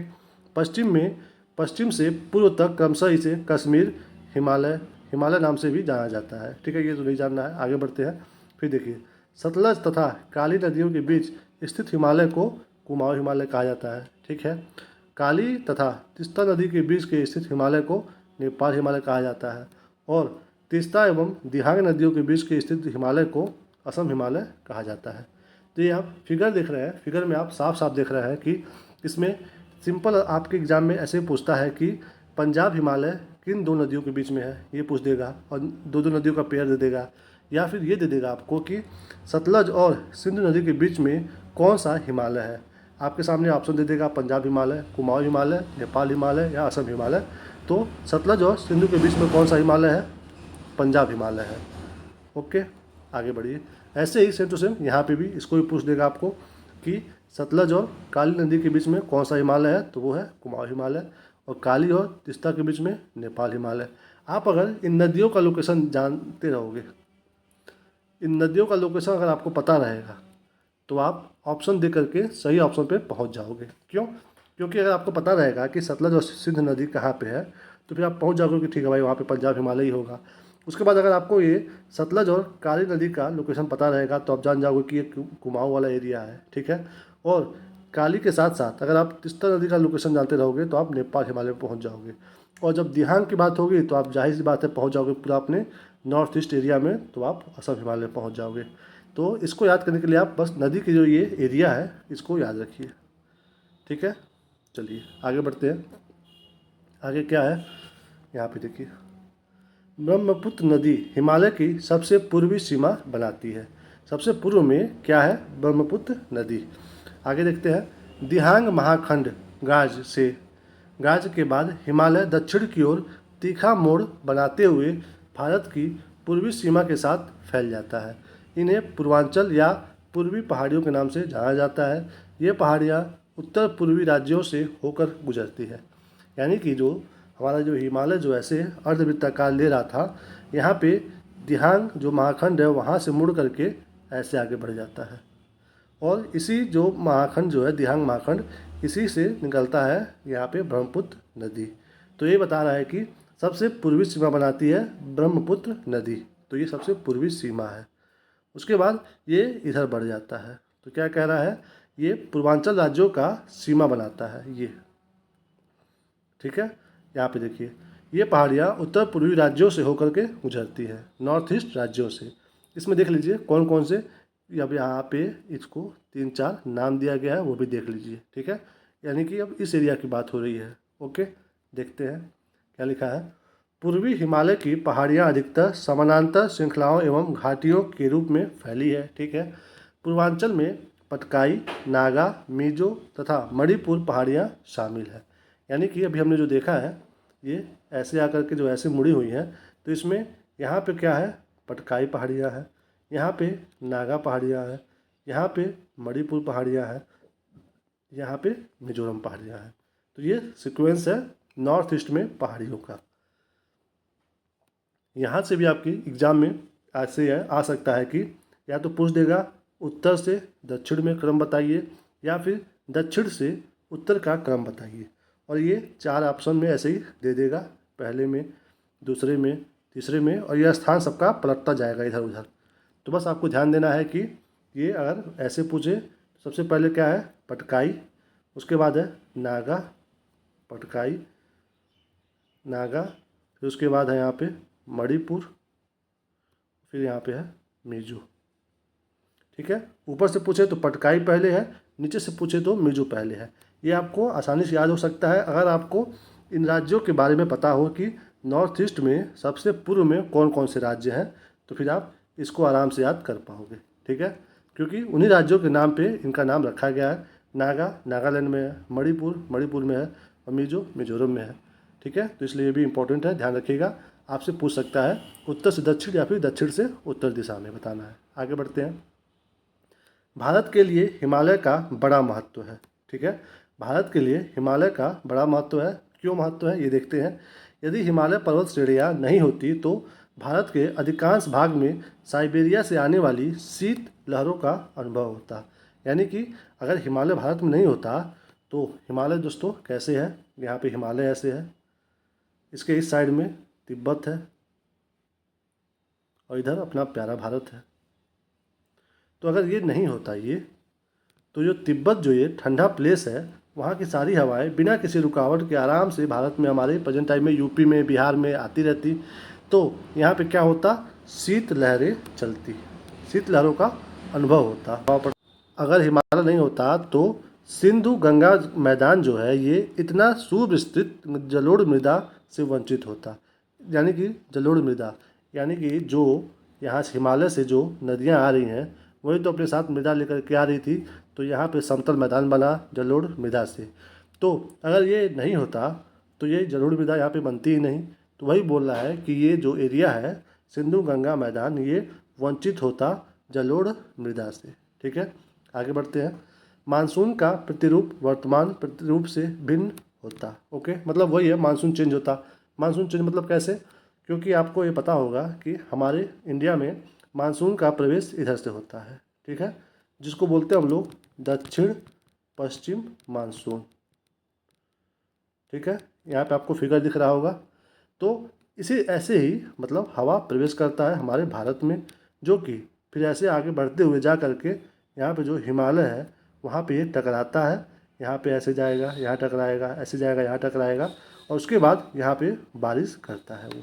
पश्चिम से पूर्व तक क्रमशः इसे कश्मीर हिमालय नाम से भी जाना जाता है। ठीक है, ये तो नहीं जानना है, आगे बढ़ते हैं। फिर देखिए, सतलज तथा काली नदियों के बीच स्थित हिमालय को कुमाऊं हिमालय कहा जाता है। ठीक है, काली तथा तीस्ता नदी के बीच के स्थित हिमालय को नेपाल हिमालय कहा जाता है और तीस्ता एवं दिहांग नदियों के बीच के स्थित हिमालय को असम हिमालय कहा जाता है। तो ये आप फिगर देख रहे हैं, फिगर में आप साफ साफ देख रहे हैं कि इसमें सिंपल आपके एग्जाम में ऐसे पूछता है कि पंजाब हिमालय किन दो नदियों के बीच में है, ये पूछ देगा और दो दो नदियों का पेयर दे देगा, या फिर ये दे देगा आपको कि सतलज और सिंधु नदी के बीच में कौन सा हिमालय है। आपके सामने ऑप्शन दे देगा पंजाब हिमालय, कुमाऊं हिमालय, नेपाल हिमालय या असम हिमालय। तो सतलज और सिंधु के बीच में कौन सा हिमालय है, पंजाब हिमालय है। ओके, आगे बढ़िए। ऐसे ही सेम टू सेम यहाँ पे भी इसको भी पूछ देगा आपको कि सतलज और काली नदी के बीच में कौन सा हिमालय है, तो वो है कुमाऊं हिमालय, और काली और तीस्ता के बीच में नेपाल हिमालय। आप अगर इन नदियों का लोकेशन जानते रहोगे, इन नदियों का लोकेशन अगर आपको पता रहेगा, तो आप ऑप्शन दे करके सही ऑप्शन पे पहुंच जाओगे। क्यों? क्योंकि अगर आपको पता रहेगा कि सतलज और सिंधु नदी कहाँ पे है, तो फिर आप पहुंच जाओगे कि ठीक है भाई, वहाँ पे पंजाब हिमालय ही होगा। उसके बाद अगर आपको ये सतलज और काली नदी का लोकेशन पता रहेगा, तो आप जान जाओगे कि ये कुमाऊं वाला एरिया है। ठीक है, और काली के साथ साथ अगर आप तीस्ता नदी का लोकेशन जानते रहोगे, तो आप नेपाल हिमालय में पहुँच जाओगे। और जब दिहांग की बात होगी, तो आप जाहिर सी बात है पहुँच जाओगे पूरा अपने नॉर्थ ईस्ट एरिया में, तो आप असम हिमालय पहुँच जाओगे। तो इसको याद करने के लिए आप बस नदी की जो ये एरिया है इसको याद रखिए। ठीक है, चलिए आगे बढ़ते हैं। आगे क्या है, यहाँ पे देखिए, ब्रह्मपुत्र नदी हिमालय की सबसे पूर्वी सीमा बनाती है। सबसे पूर्व में क्या है, ब्रह्मपुत्र नदी। आगे देखते हैं, दिहांग महाखंड गाज के बाद हिमालय दक्षिण की ओर तीखा मोड़ बनाते हुए भारत की पूर्वी सीमा के साथ फैल जाता है। इन्हें पूर्वांचल या पूर्वी पहाड़ियों के नाम से जाना जाता है। ये पहाड़ियाँ उत्तर पूर्वी राज्यों से होकर गुजरती है। यानी कि जो हमारा जो हिमालय जो ऐसे अर्धवृत्ताकार ले रहा था, यहाँ पे दिहांग जो महाखंड है वहाँ से मुड़ करके ऐसे आगे बढ़ जाता है, और इसी जो महाखंड जो है दिहांग महाखंड, इसी से निकलता है यहाँ पे ब्रह्मपुत्र नदी। तो ये बता रहा है कि सबसे पूर्वी सीमा बनाती है ब्रह्मपुत्र नदी, तो ये सबसे पूर्वी सीमा है। उसके बाद ये इधर बढ़ जाता है, तो क्या कह रहा है, ये पूर्वांचल राज्यों का सीमा बनाता है ये, ठीक है। यहाँ पे देखिए ये पहाड़ियाँ उत्तर पूर्वी राज्यों से होकर के गुजरती है, नॉर्थ ईस्ट राज्यों से। इसमें देख लीजिए कौन कौन से, अब यहाँ पे इसको 3-4 नाम दिया गया है, वो भी देख लीजिए, ठीक है। यानी कि अब इस एरिया की बात हो रही है। ओके, देखते हैं क्या लिखा है। पूर्वी हिमालय की पहाड़ियाँ अधिकतर समानांतर श्रृंखलाओं एवं घाटियों के रूप में फैली है, ठीक है। पूर्वांचल में पटकाई, नागा, मिजो तथा मणिपुर पहाड़ियाँ शामिल है। यानी कि अभी हमने जो देखा है ये ऐसे आकर के जो ऐसे मुड़ी हुई हैं, तो इसमें यहाँ पे क्या है, पटकाई पहाड़ियाँ हैं, यहाँ पे नागा पहाड़ियाँ हैं, यहाँ पे मणिपुर पहाड़ियाँ हैं, यहाँ पे मिजोरम पहाड़ियाँ हैं। तो ये सीक्वेंस है नॉर्थ ईस्ट में पहाड़ियों का। यहाँ से भी आपकी एग्जाम में ऐसे आ सकता है कि या तो पूछ देगा उत्तर से दक्षिण में क्रम बताइए, या फिर दक्षिण से उत्तर का क्रम बताइए, और ये 4 ऑप्शन में ऐसे ही दे देगा, पहले में, दूसरे में, तीसरे में, और यह स्थान सबका पलटता जाएगा इधर उधर। तो बस आपको ध्यान देना है कि ये अगर ऐसे पूछे तो सबसे पहले क्या है, पटकाई, उसके बाद है नागा, पटकाई, नागा, फिर उसके बाद है यहाँ पे मणिपुर, फिर यहाँ पे है मिजो, ठीक है। ऊपर से पूछे तो पटकाई पहले है, नीचे से पूछे तो मिजो पहले है। ये आपको आसानी से याद हो सकता है अगर आपको इन राज्यों के बारे में पता हो कि नॉर्थ ईस्ट में सबसे पूर्व में कौन कौन से राज्य हैं, तो फिर आप इसको आराम से याद कर पाओगे, ठीक है। क्योंकि उन्हीं राज्यों के नाम पे इनका नाम रखा गया है। नागा नागालैंड में है, मणिपुर मणिपुर में है, और मिजो मिजोरम में है, ठीक है। तो इसलिए ये भी इंपॉर्टेंट है, ध्यान रखिएगा। आपसे पूछ सकता है उत्तर से दक्षिण या फिर दक्षिण से उत्तर दिशा में बताना है। आगे बढ़ते हैं। भारत के लिए हिमालय का बड़ा महत्व है, ठीक है। भारत के लिए हिमालय का बड़ा महत्व है। क्यों महत्व है ये देखते हैं। यदि हिमालय पर्वत श्रेणियाँ नहीं होती तो भारत के अधिकांश भाग में साइबेरिया से आने वाली शीत लहरों का अनुभव होता। यानी कि अगर हिमालय भारत में नहीं होता तो हिमालय दोस्तों कैसे है, यहाँ पे हिमालय ऐसे है, इसके इस साइड में तिब्बत है, और इधर अपना प्यारा भारत है। तो अगर ये नहीं होता ये, तो जो तिब्बत जो ये ठंडा प्लेस है, वहाँ की सारी हवाएं बिना किसी रुकावट के आराम से भारत में, हमारे प्रेजेंट टाइम में यूपी में, बिहार में आती रहती। तो यहाँ पे क्या होता, शीत लहरें चलती, शीत लहरों का अनुभव होता। अगर हिमालय नहीं होता तो सिंधु गंगा मैदान जो है ये इतना सुविस्तृत जलोढ़ मृदा से वंचित होता। यानी कि जलोढ़ मृदा, यानी कि जो यहाँ से हिमालय से जो नदियाँ आ रही हैं वही तो अपने साथ मृदा लेकर के आ रही थी, तो यहाँ पे समतल मैदान बना जलोढ़ मृदा से। तो अगर ये नहीं होता तो ये जलोढ़ मृदा यहाँ पे बनती ही नहीं। तो वही बोल रहा है कि ये जो एरिया है सिंधु गंगा मैदान, ये वंचित होता जलोढ़ मृदा से, ठीक है। आगे बढ़ते हैं। मानसून का प्रतिरूप वर्तमान प्रतिरूप से भिन्न होता। ओके, मतलब वही है, मानसून चेंज होता। मानसून चेंज मतलब कैसे, क्योंकि आपको ये पता होगा कि हमारे इंडिया में मानसून का प्रवेश इधर से होता है, ठीक है, जिसको बोलते हैं हम लोग दक्षिण पश्चिम मानसून, ठीक है। यहाँ पे आपको फिगर दिख रहा होगा। तो इसे ऐसे ही मतलब हवा प्रवेश करता है हमारे भारत में, जो कि फिर ऐसे आगे बढ़ते हुए जा करके यहाँ पे जो हिमालय है वहाँ पे ये टकराता है। यहाँ पे ऐसे जाएगा, यहाँ टकराएगा, ऐसे जाएगा, यहाँ टकराएगा, और उसके बाद यहाँ पे बारिश करता है वो,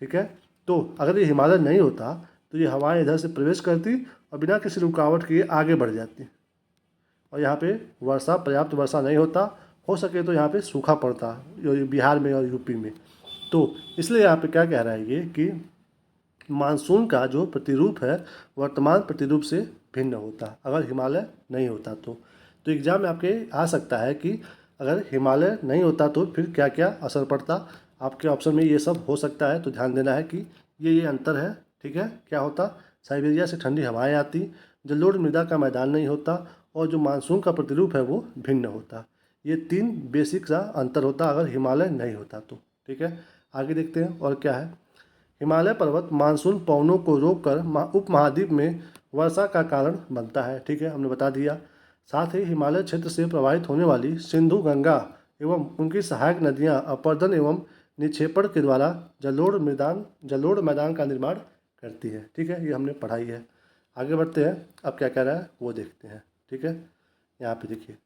ठीक है। तो अगर ये हिमालय नहीं होता तो ये हवाएं इधर से प्रवेश करती और बिना किसी रुकावट के आगे बढ़ जाती, और यहाँ पे वर्षा, पर्याप्त वर्षा नहीं होता, हो सके तो यहाँ पे सूखा पड़ता बिहार में और यूपी में। तो इसलिए यहाँ पे क्या कह रहा है ये कि मानसून का जो प्रतिरूप है वर्तमान प्रतिरूप से भिन्न होता अगर हिमालय नहीं होता तो एग्जाम में आपके आ सकता है कि अगर हिमालय नहीं होता तो फिर क्या क्या असर पड़ता। आपके ऑप्शन में ये सब हो सकता है, तो ध्यान देना है कि ये अंतर है, ठीक है। क्या होता, साइबेरिया से ठंडी हवाएं आती, जलोढ़ मृदा का मैदान नहीं होता, और जो मानसून का प्रतिरूप है वो भिन्न होता। ये 3 बेसिक सा अंतर होता अगर हिमालय नहीं होता तो, ठीक है। आगे देखते हैं और क्या है। हिमालय पर्वत मानसून पवनों को रोककर उपमहाद्वीप में वर्षा का कारण बनता है। ठीक है, हमने बता दिया। साथ ही हिमालय क्षेत्र से प्रवाहित होने वाली सिंधु, गंगा एवं उनकी सहायक नदियां अपर्दन एवं निक्षेपण के द्वारा जलोढ़ मैदान का निर्माण करती है। ठीक है, ये हमने पढ़ाई है। आगे बढ़ते हैं, अब क्या कह रहा है वो देखते हैं। ठीक है, यहाँ पे देखिए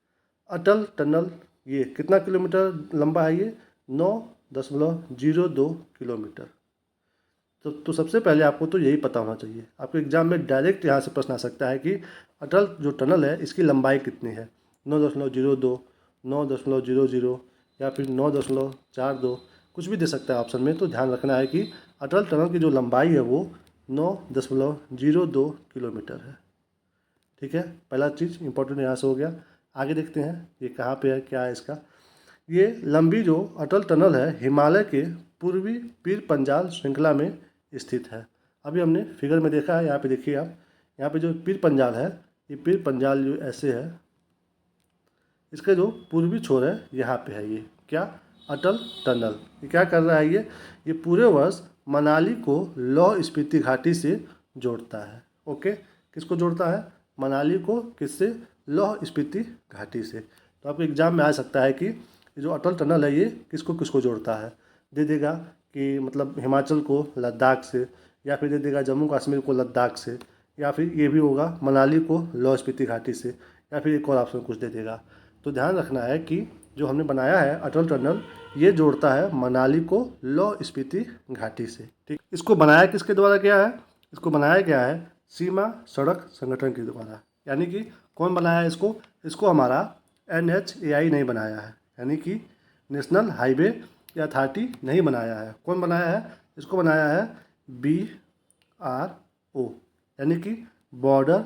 अटल टनल, ये कितना किलोमीटर लंबा है? ये 9.02 किलोमीटर। तो सबसे पहले आपको तो यही पता होना चाहिए। आपके एग्जाम में डायरेक्ट यहाँ से प्रश्न आ सकता है कि अटल जो टनल है इसकी लंबाई कितनी है? 9.02, 9.00 या फिर 9.42, कुछ भी दे सकता है ऑप्शन में। तो ध्यान रखना है कि अटल टनल की जो लंबाई है वो 9.02 किलोमीटर है। ठीक है, पहला चीज़ इंपॉर्टेंट यहाँ से हो गया। आगे देखते हैं ये कहाँ पे है, क्या है इसका। ये लंबी जो अटल टनल है हिमालय के पूर्वी पीर पंजाल श्रृंखला में स्थित है। अभी हमने फिगर में देखा है, यहाँ पे देखिए आप, यहाँ पे जो पीर पंजाल है, ये पीर पंजाल जो ऐसे है, इसका जो पूर्वी छोर है यहाँ पे है। ये क्या? अटल टनल। ये क्या कर रहा है? ये पूरे वर्ष मनाली को लाहौल स्पीति घाटी से जोड़ता है। ओके, किसको जोड़ता है? मनाली को किससे? लाहौल स्पीति घाटी से। तो आपके एग्जाम में आ सकता है कि ये जो अटल टनल है ये किसको किसको जोड़ता है। दे देगा कि मतलब हिमाचल को लद्दाख से, या फिर दे देगा जम्मू कश्मीर को लद्दाख से, या फिर ये भी होगा मनाली को लाहौल स्पीति घाटी से, या फिर एक और ऑप्शन कुछ दे देगा। तो ध्यान रखना है कि जो हमने बनाया है अटल टनल, ये जोड़ता है मनाली को लाहौल स्पीति घाटी से। ठीक, इसको बनाया किसके द्वारा गया है? इसको बनाया गया है सीमा सड़क संगठन के द्वारा। यानी कि कौन बनाया है इसको? इसको हमारा NHAI नहीं बनाया है, यानी कि नेशनल हाईवे अथॉरिटी नहीं बनाया है। कौन बनाया है? इसको बनाया है BRO, यानी कि बॉर्डर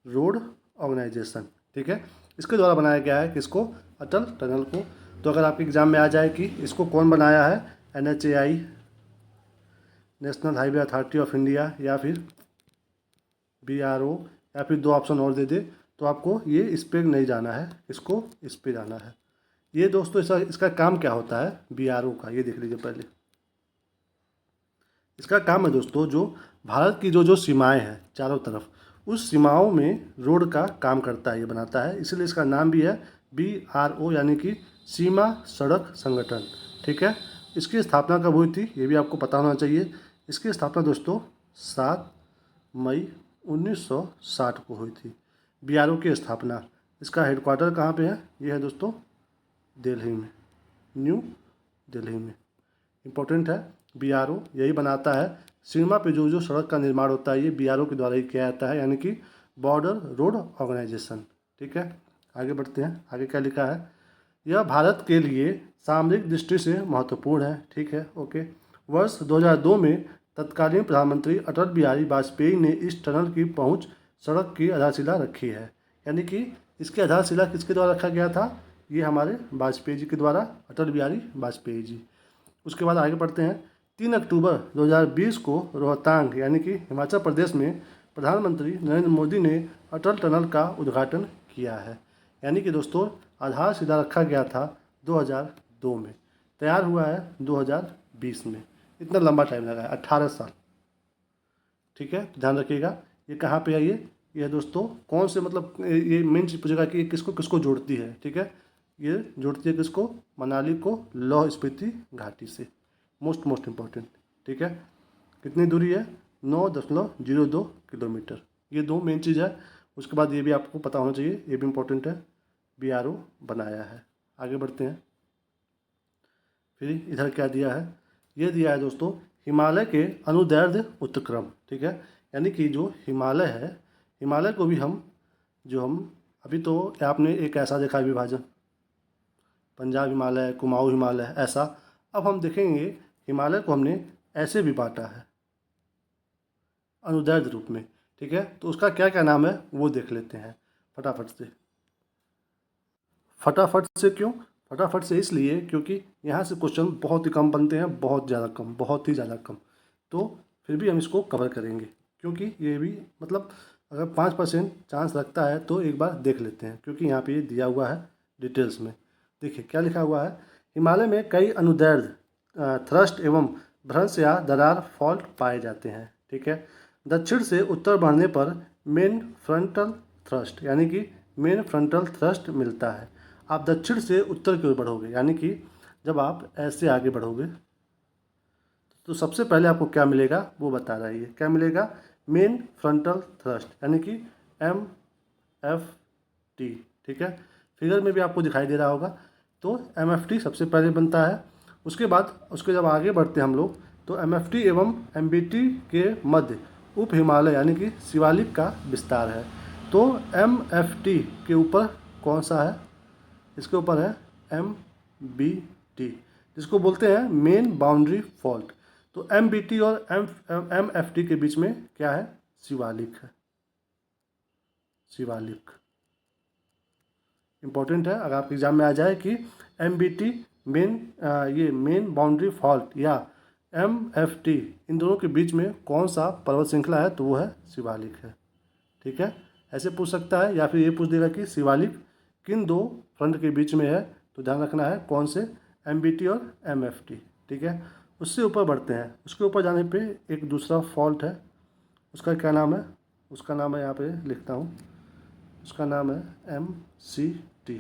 रोड ऑर्गेनाइजेशन। ठीक है, इसके द्वारा बनाया गया है किसको? अटल टनल को। तो अगर आपके एग्जाम में आ जाए कि इसको कौन बनाया है, NHAI, national highway authority of India, या फिर BRO, या फिर दो ऑप्शन और दे दे, तो आपको ये इस पर नहीं जाना है, इसको इस पर जाना है। ये दोस्तों इसका काम क्या होता है BRO का, ये देख लीजिए पहले। इसका काम है दोस्तों, जो भारत की जो सीमाएं हैं चारों तरफ, उस सीमाओं में रोड का काम करता है, ये बनाता है। इसलिए इसका नाम भी है BRO, यानी कि सीमा सड़क संगठन। ठीक है, इसकी स्थापना कब हुई थी ये भी आपको पता होना चाहिए। इसकी स्थापना दोस्तों 7 मई 1960 को हुई थी। BRO की स्थापना, इसका हेडक्वार्टर कहाँ पे है? ये है दोस्तों दिल्ली में, न्यू दिल्ली में। इम्पोर्टेंट है, BRO यही बनाता है। सीमा पे जो जो सड़क का निर्माण होता है ये BRO के द्वारा ही किया जाता है, यानी कि बॉर्डर रोड ऑर्गेनाइजेशन। ठीक है, आगे बढ़ते हैं। आगे क्या लिखा है? यह भारत के लिए सामरिक दृष्टि से महत्वपूर्ण है। ठीक है, ओके। वर्ष 2002 में तत्कालीन प्रधानमंत्री अटल बिहारी वाजपेयी ने इस टनल की पहुंच सड़क की आधारशिला रखी है। यानी कि इसकी आधारशिला किसके द्वारा रखा गया था? ये हमारे वाजपेयी जी के द्वारा, अटल बिहारी वाजपेयी जी। उसके बाद आगे बढ़ते हैं। 3 अक्टूबर 2020 को रोहतांग, यानी कि हिमाचल प्रदेश में प्रधानमंत्री नरेंद्र मोदी ने अटल टनल का उद्घाटन किया है। यानी कि दोस्तों आधारशिला रखा गया था 2002 में, तैयार हुआ है 2020 में। इतना लंबा टाइम लगा है, 18 साल। ठीक है, तो ध्यान रखिएगा। ये कहाँ पे है? ये दोस्तों कौन से, मतलब ये मेन चीज़ पूछेगा कि ये किसको किसको जोड़ती है। ठीक है, ये जोड़ती है किसको? मनाली को लाहौल स्पीति घाटी से। Most important. ठीक है, कितनी दूरी है? 9.02 किलोमीटर। ये दो मेन चीज़ है। उसके बाद ये भी आपको पता होना चाहिए, ये भी इम्पोर्टेंट है, BRO बनाया है। आगे बढ़ते हैं। फिर इधर क्या दिया है? ये दिया है दोस्तों हिमालय के अनुदैर्ध्य उत्क्रम। ठीक है, यानी कि जो हिमालय है, हिमालय को भी हम अभी तो आपने एक ऐसा देखा है विभाजन, पंजाब हिमालय, कुमाऊँ हिमालय, ऐसा। अब हम देखेंगे हिमालय को हमने ऐसे भी बांटा है अनुदैर्ध्य रूप में। ठीक है, तो उसका क्या क्या नाम है वो देख लेते हैं फटाफट से। फटाफट से क्यों? फटाफट से इसलिए क्योंकि यहाँ से क्वेश्चन बहुत ही कम बनते हैं, बहुत ज़्यादा कम, बहुत ही ज़्यादा कम। तो फिर भी हम इसको कवर करेंगे, क्योंकि ये भी मतलब अगर 5% चांस लगता है तो एक बार देख लेते हैं, क्योंकि यहाँ पे ये दिया हुआ है डिटेल्स में। देखिए क्या लिखा हुआ है। हिमालय में कई अनुदैर्ध्य थ्रस्ट एवं भ्रंश या दरार फॉल्ट पाए जाते हैं। ठीक है। दक्षिण से उत्तर बढ़ने पर मेन फ्रंटल थ्रस्ट यानी कि मेन फ्रंटल थ्रस्ट मिलता है। आप दक्षिण से उत्तर की ओर बढ़ोगे यानी कि जब आप ऐसे आगे बढ़ोगे तो सबसे पहले आपको क्या मिलेगा वो बता रहा है। ये क्या मिलेगा? मेन फ्रंटल थ्रस्ट यानी कि MFT। ठीक है, फिगर में भी आपको दिखाई दे रहा होगा। तो MFT सबसे पहले बनता है। उसके बाद उसके जब आगे बढ़ते हैं हम लोग तो MFT एवं MBT के मध्य उप हिमालय यानी कि शिवालिक का विस्तार है। तो MFT के ऊपर कौन सा है? इसके ऊपर है MBT, जिसको बोलते हैं मेन बाउंड्री फॉल्ट। तो MBT और MFT के बीच में क्या है? शिवालिक है। शिवालिक इम्पोर्टेंट है, अगर आपके एग्जाम में आ जाए कि MBT ये मेन बाउंड्री फॉल्ट या MFT इन दोनों के बीच में कौन सा पर्वत श्रृंखला है, तो वो है शिवालिक है। ठीक है, ऐसे पूछ सकता है या फिर ये पूछ देगा कि शिवालिक किन दो फ्रंट के बीच में है, तो ध्यान रखना है कौन से? MBT और MFT। ठीक है, उससे ऊपर बढ़ते हैं। उसके ऊपर जाने पे एक दूसरा फॉल्ट है, उसका क्या नाम है? उसका नाम है, यहाँ पे लिखता हूँ, उसका नाम है MCT।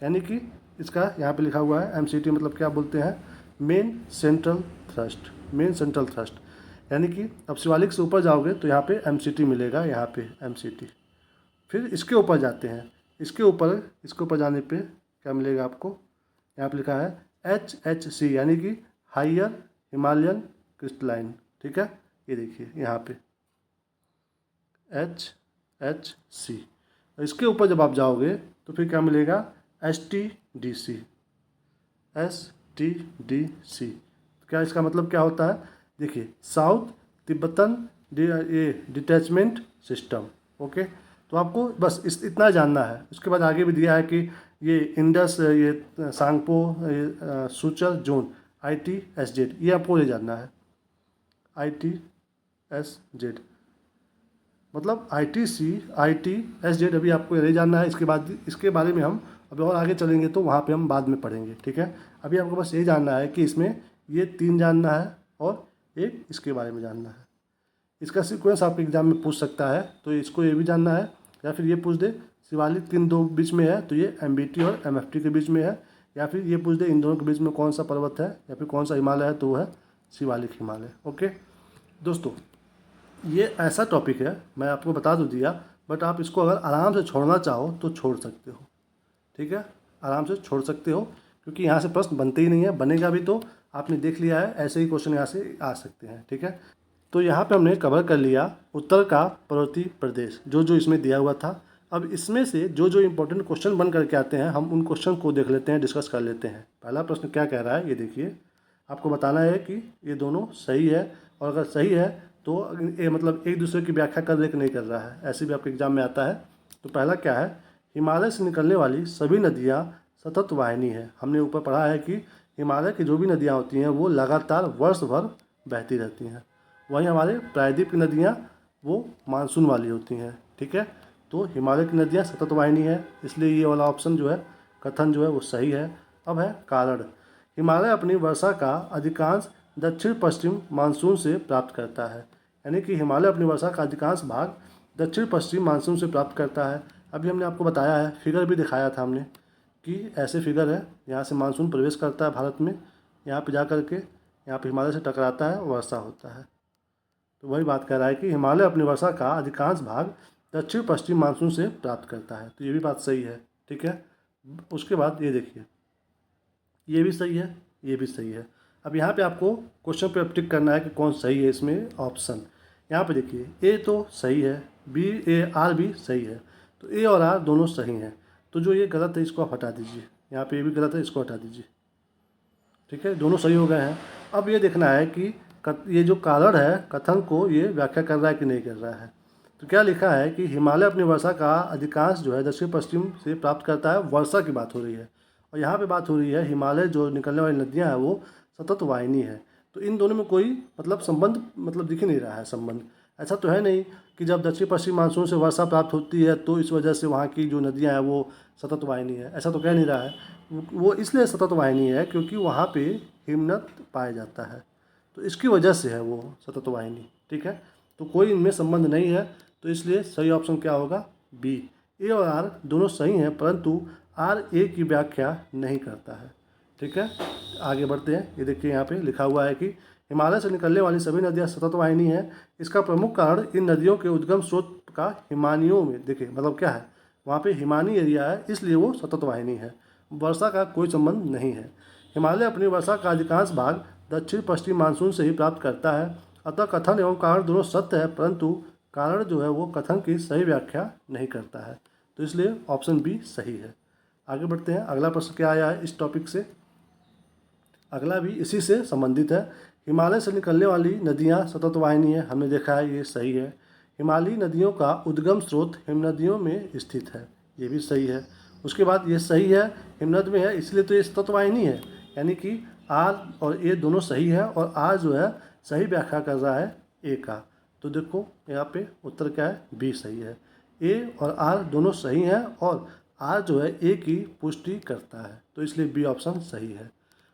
यानी कि इसका यहाँ पे लिखा हुआ है MCT, मतलब क्या बोलते हैं? Main central thrust. Main central thrust यानी कि अब शिवालिक से ऊपर जाओगे तो यहाँ पे MCT मिलेगा, यहाँ पे MCT। फिर इसके ऊपर जाते हैं, इसके ऊपर जाने पे क्या मिलेगा आपको? यहाँ पे लिखा है HHC यानी कि हाइयर हिमालयन क्रिस्टलाइन। ठीक है, ये देखिए यहाँ पे HHC। इसके ऊपर जब आप जाओगे तो फिर क्या मिलेगा? STDC। STDC क्या इसका मतलब क्या होता है? देखिए, south Tibetan detachment system. Okay, तो आपको बस इतना जानना है। उसके बाद आगे भी दिया है कि ये इंडस, ये सांगपो, सूचर जोन, ITSZ, ये आपको ये जानना है। ITSZ मतलब ITSZ अभी आपको ये जानना है। इसके बाद इसके बारे में हम अभी और आगे चलेंगे तो वहाँ पे हम बाद में पढ़ेंगे। ठीक है, अभी आपको बस ये जानना है कि इसमें ये 3 जानना है और एक इसके बारे में जानना है। इसका सीक्वेंस आपके एग्जाम में पूछ सकता है, तो इसको ये भी जानना है, या फिर ये पूछ दे शिवालिक किन दो बीच में है, तो ये MBT और MFT के बीच में है, या फिर ये पूछ दे इन दोनों के बीच में कौन सा पर्वत है या फिर कौन सा हिमालय है, तो वो है शिवालिक हिमालय। ओके दोस्तों, ये ऐसा टॉपिक है, मैं आपको बता तो दिया, बट आप इसको अगर आराम से छोड़ना चाहो तो छोड़ सकते हो। ठीक है, आराम से छोड़ सकते हो, क्योंकि यहाँ से प्रश्न बनते ही नहीं है। बनेगा भी तो आपने देख लिया है, ऐसे ही क्वेश्चन यहाँ से आ सकते हैं। ठीक है, तो यहाँ पे हमने कवर कर लिया उत्तर का पर्वतीय प्रदेश, जो इसमें दिया हुआ था। अब इसमें से जो इम्पोर्टेंट क्वेश्चन बन करके आते हैं, हम उन क्वेश्चन को देख लेते हैं, डिस्कस कर लेते हैं। पहला प्रश्न क्या कह रहा है, ये देखिए। आपको बताना है कि ये दोनों सही है, और अगर सही है तो ये मतलब एक दूसरे की व्याख्या कर रहे कि नहीं कर रहा है, ऐसे भी आपके एग्जाम में आता है। तो पहला क्या है? हिमालय से निकलने वाली सभी नदियाँ सतत वाहिनी है। हमने ऊपर पढ़ा है कि हिमालय की जो भी नदियाँ होती हैं वो लगातार वर्ष भर बहती रहती हैं। वहीं हमारे प्रायद्वीप की नदियाँ वो मानसून वाली होती हैं। ठीक है, तो हिमालय की नदियाँ सतत वाहिनी है, इसलिए ये वाला ऑप्शन जो है, कथन जो है वो सही है। अब है कारण। हिमालय अपनी वर्षा का अधिकांश दक्षिण पश्चिम मानसून से प्राप्त करता है। यानी कि हिमालय अपनी वर्षा का अधिकांश भाग दक्षिण पश्चिम मानसून से प्राप्त करता है। अभी हमने आपको बताया है, फिगर भी दिखाया था हमने कि ऐसे फिगर है, यहाँ से मानसून प्रवेश करता है भारत में, यहाँ पे जा कर के यहाँ पे हिमालय से टकराता है, वर्षा होता है। तो वही बात कर रहा है कि हिमालय अपनी वर्षा का अधिकांश भाग दक्षिण पश्चिम मानसून से प्राप्त करता है, तो ये भी बात सही है। ठीक है, उसके बाद ये देखिए, ये भी सही है, ये भी सही है। अब यहाँ पे आपको क्वेश्चन पे टिक करना है कि कौन सही है इसमें ऑप्शन। यहाँ पे देखिए, ए तो सही है, आर भी सही है, तो ए और आर दोनों सही हैं। तो जो ये गलत है इसको आप हटा दीजिए, यहाँ पे ये भी गलत है, इसको हटा दीजिए। ठीक है, दोनों सही हो गए हैं। अब ये देखना है कि ये जो कारण है कथन को ये व्याख्या कर रहा है कि नहीं कर रहा है। तो क्या लिखा है कि हिमालय अपनी वर्षा का अधिकांश जो है दक्षिण पश्चिम से प्राप्त करता है, वर्षा की बात हो रही है। और यहाँ पे बात हो रही है हिमालय जो निकलने वाली नदियाँ हैं वो सतत वाहिनी है। तो इन दोनों में कोई मतलब संबंध मतलब दिख नहीं रहा है संबंध। ऐसा तो है नहीं कि जब दक्षिण पश्चिम मानसून से वर्षा प्राप्त होती है तो इस वजह से वहाँ की जो नदियाँ हैं वो सतत वाहिनी है, ऐसा तो कह नहीं रहा है। वो इसलिए सतत वाहिनी है क्योंकि वहाँ पे हिमनद पाया जाता है। तो तो इसकी वजह से है वो सतत वाहिनी। ठीक है, तो कोई इनमें संबंध नहीं है, तो इसलिए सही ऑप्शन क्या होगा? बी। ए और आर दोनों सही हैं, परंतु आर ए की व्याख्या नहीं करता है। ठीक है, आगे बढ़ते हैं। ये देखिए यहाँ पे लिखा हुआ है कि हिमालय से निकलने वाली सभी नदियाँ सतत वाहिनी हैं। इसका प्रमुख कारण इन नदियों के उद्गम स्रोत का हिमानियों में, देखिए मतलब क्या है, वहाँ पे हिमानी एरिया है, इसलिए वो सतत वाहिनी है। वर्षा का कोई संबंध नहीं है। हिमालय अपनी वर्षा का अधिकांश भाग दक्षिण पश्चिम मानसून से ही प्राप्त करता है। अतः कथन एवं कारण दोनों सत्य है, परंतु कारण जो है वो कथन की सही व्याख्या नहीं करता है, तो इसलिए ऑप्शन बी सही है। आगे बढ़ते हैं। अगला प्रश्न क्या आया है इस टॉपिक से? अगला भी इसी से संबंधित है। हिमालय से निकलने वाली नदियाँ सतत वाहिनी है, हमने देखा है, ये सही है। हिमालयी नदियों का उद्गम स्रोत हिमनदियों में स्थित है, ये भी सही है। उसके बाद ये सही है, हिमनद में है, इसलिए तो ये सतत वाहिनी है, यानी कि आर और ए दोनों सही है, और आर जो है सही व्याख्या कर रहा है ए का। तो देखो यहाँ पे उत्तर क्या है? बी सही है। ए और आर दोनों सही हैं, और आर जो है ए की पुष्टि करता है, तो इसलिए बी ऑप्शन सही है।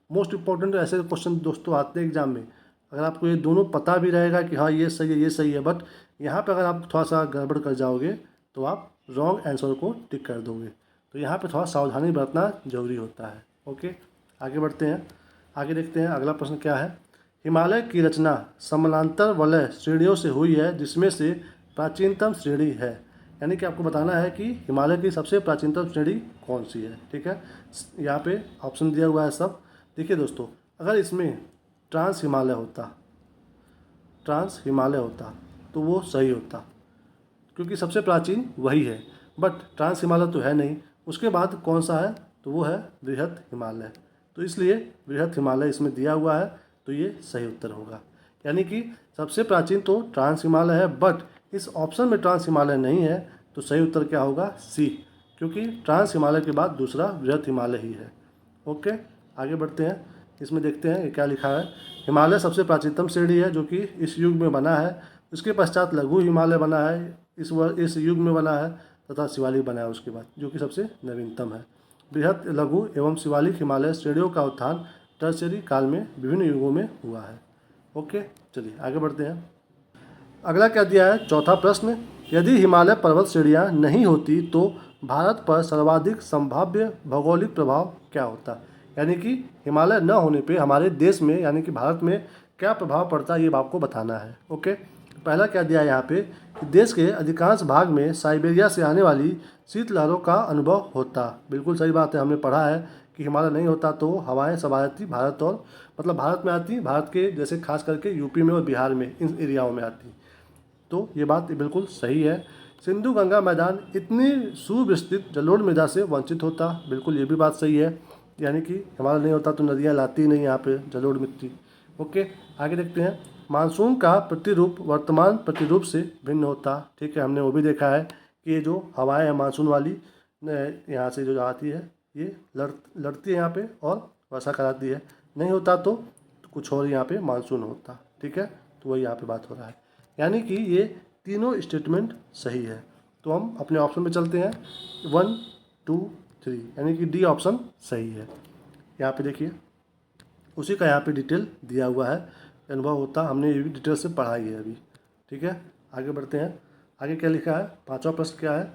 मोस्ट इम्पॉर्टेंट ऐसे क्वेश्चन दोस्तों आते हैं एग्जाम में, अगर आपको ये दोनों पता भी रहेगा कि हाँ ये सही है ये सही है, बट यहाँ पे अगर आप थोड़ा सा गड़बड़ कर जाओगे तो आप रॉन्ग आंसर को टिक कर दोगे, तो यहाँ पे थोड़ा सावधानी बरतना जरूरी होता है। ओके, आगे बढ़ते हैं। आगे देखते हैं अगला प्रश्न क्या है। हिमालय की रचना समानांतर वलय श्रेणियों से हुई है, जिसमें से प्राचीनतम श्रेणी है, यानी कि आपको बताना है कि हिमालय की सबसे प्राचीनतम श्रेणी कौन सी है। ठीक है, यहाँ पे ऑप्शन दिया हुआ है सब। देखिए दोस्तों, अगर इसमें ट्रांस हिमालय होता तो वो सही होता, क्योंकि सबसे प्राचीन वही है, बट ट्रांस हिमालय तो है नहीं। उसके बाद कौन सा है? तो वो है बृहत हिमालय, तो इसलिए बृहत हिमालय इसमें दिया हुआ है, तो ये सही उत्तर होगा। यानी कि सबसे प्राचीन तो ट्रांस हिमालय है, बट इस ऑप्शन में ट्रांस हिमालय नहीं है, तो सही उत्तर क्या होगा? सी, क्योंकि ट्रांस हिमालय के बाद दूसरा बृहत हिमालय ही है। ओके, आगे बढ़ते हैं। इसमें देखते हैं ये क्या लिखा है। हिमालय सबसे प्राचीनतम श्रेणी है जो कि इस युग में बना है। उसके पश्चात लघु हिमालय बना है, इस युग में बना है, तथा शिवालिक बना है उसके बाद, जो कि सबसे नवीनतम है। बृहत, लघु एवं शिवालिक हिमालय श्रेणियों का उत्थान टर्शियरी काल में विभिन्न युगों में हुआ है। ओके, चलिए आगे बढ़ते हैं। अगला क्या दिया है? चौथा प्रश्न, यदि हिमालय पर्वत श्रेणियाँ नहीं होती तो भारत पर सर्वाधिक संभाव्य भौगोलिक प्रभाव क्या होता? यानी कि हिमालय न होने पे हमारे देश में, यानी कि भारत में क्या प्रभाव पड़ता है, ये आपको बताना है। ओके, पहला क्या दिया है यहाँ पे कि देश के अधिकांश भाग में साइबेरिया से आने वाली शीतलहरों का अनुभव होता। बिल्कुल सही बात है, हमने पढ़ा है कि हिमालय नहीं होता तो हवाएं सब आती भारत, और मतलब भारत में आती, भारत के जैसे खास करके यूपी में और बिहार में, इन एरियाओं में आती। तो ये बात बिल्कुल सही है। सिंधु गंगा मैदान इतनी सुविस्तृत जलोढ़ मृदा से वंचित होता, बिल्कुल ये भी बात सही है, यानी कि हिमालय नहीं होता तो नदियाँ लाती नहीं यहाँ पे जलोढ़ मिट्टी। ओके, आगे देखते हैं। मानसून का प्रतिरूप वर्तमान प्रतिरूप से भिन्न होता। ठीक है, हमने वो भी देखा है कि ये जो हवाएं हैं मानसून वाली यहाँ से जो आती है, ये लड़ती है यहाँ पे और वर्षा कराती है। नहीं होता तो कुछ और यहाँ पे मानसून होता। ठीक है, तो वही यहाँ पे बात हो रहा है, यानी कि ये तीनों स्टेटमेंट सही है। तो हम अपने ऑप्शन में चलते हैं 1, 2, 3, यानी कि डी ऑप्शन सही है। यहाँ पे देखिए उसी का यहाँ पे डिटेल दिया हुआ है, अनुभव होता, हमने ये भी डिटेल से पढ़ा ही है अभी। ठीक है, आगे बढ़ते हैं। आगे क्या लिखा है? पांचवा प्रश्न क्या है?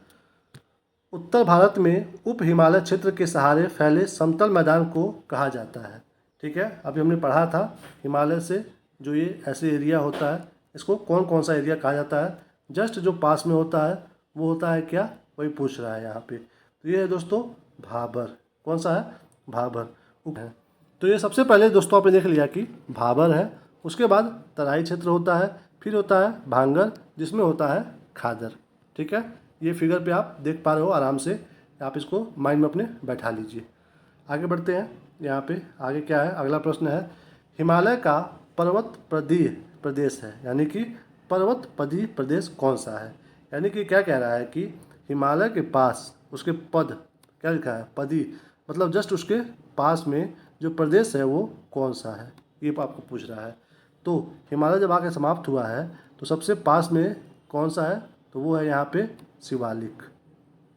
उत्तर भारत में उप हिमालय क्षेत्र के सहारे फैले समतल मैदान को कहा जाता है। ठीक है, अभी हमने पढ़ा था हिमालय से जो ये ऐसे एरिया होता है, इसको कौन कौन सा एरिया कहा जाता है। जस्ट जो पास में होता है वो होता है क्या, वही पूछ रहा है यहाँ पे। तो ये है दोस्तों भाबर। कौन सा है? भाबर उप है। तो ये सबसे पहले दोस्तों आपने देख लिया कि भाबर है, उसके बाद तराई क्षेत्र होता है, फिर होता है भांगर जिसमें होता है खादर। ठीक है, ये फिगर पे आप देख पा रहे हो आराम से, आप इसको माइंड में अपने बैठा लीजिए। आगे बढ़ते हैं। यहाँ पे आगे क्या है? अगला प्रश्न है, हिमालय का पर्वत पदीय प्रदेश है, यानी कि पर्वत पदीय प्रदेश कौन सा है? यानी कि क्या कह रहा है कि हिमालय के पास उसके पद, क्या लिखा है? पदी, मतलब जस्ट उसके पास में जो प्रदेश है वो कौन सा है, ये आपको पूछ रहा है। तो हिमालय जब आके समाप्त हुआ है तो सबसे पास में कौन सा है? तो वो है यहाँ पे शिवालिक।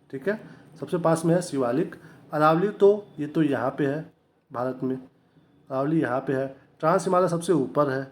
ठीक है, सबसे पास में है शिवालिक। अरावली तो ये तो यहाँ पे है भारत में, अरावली यहाँ पे है। ट्रांस हिमालय सबसे ऊपर है,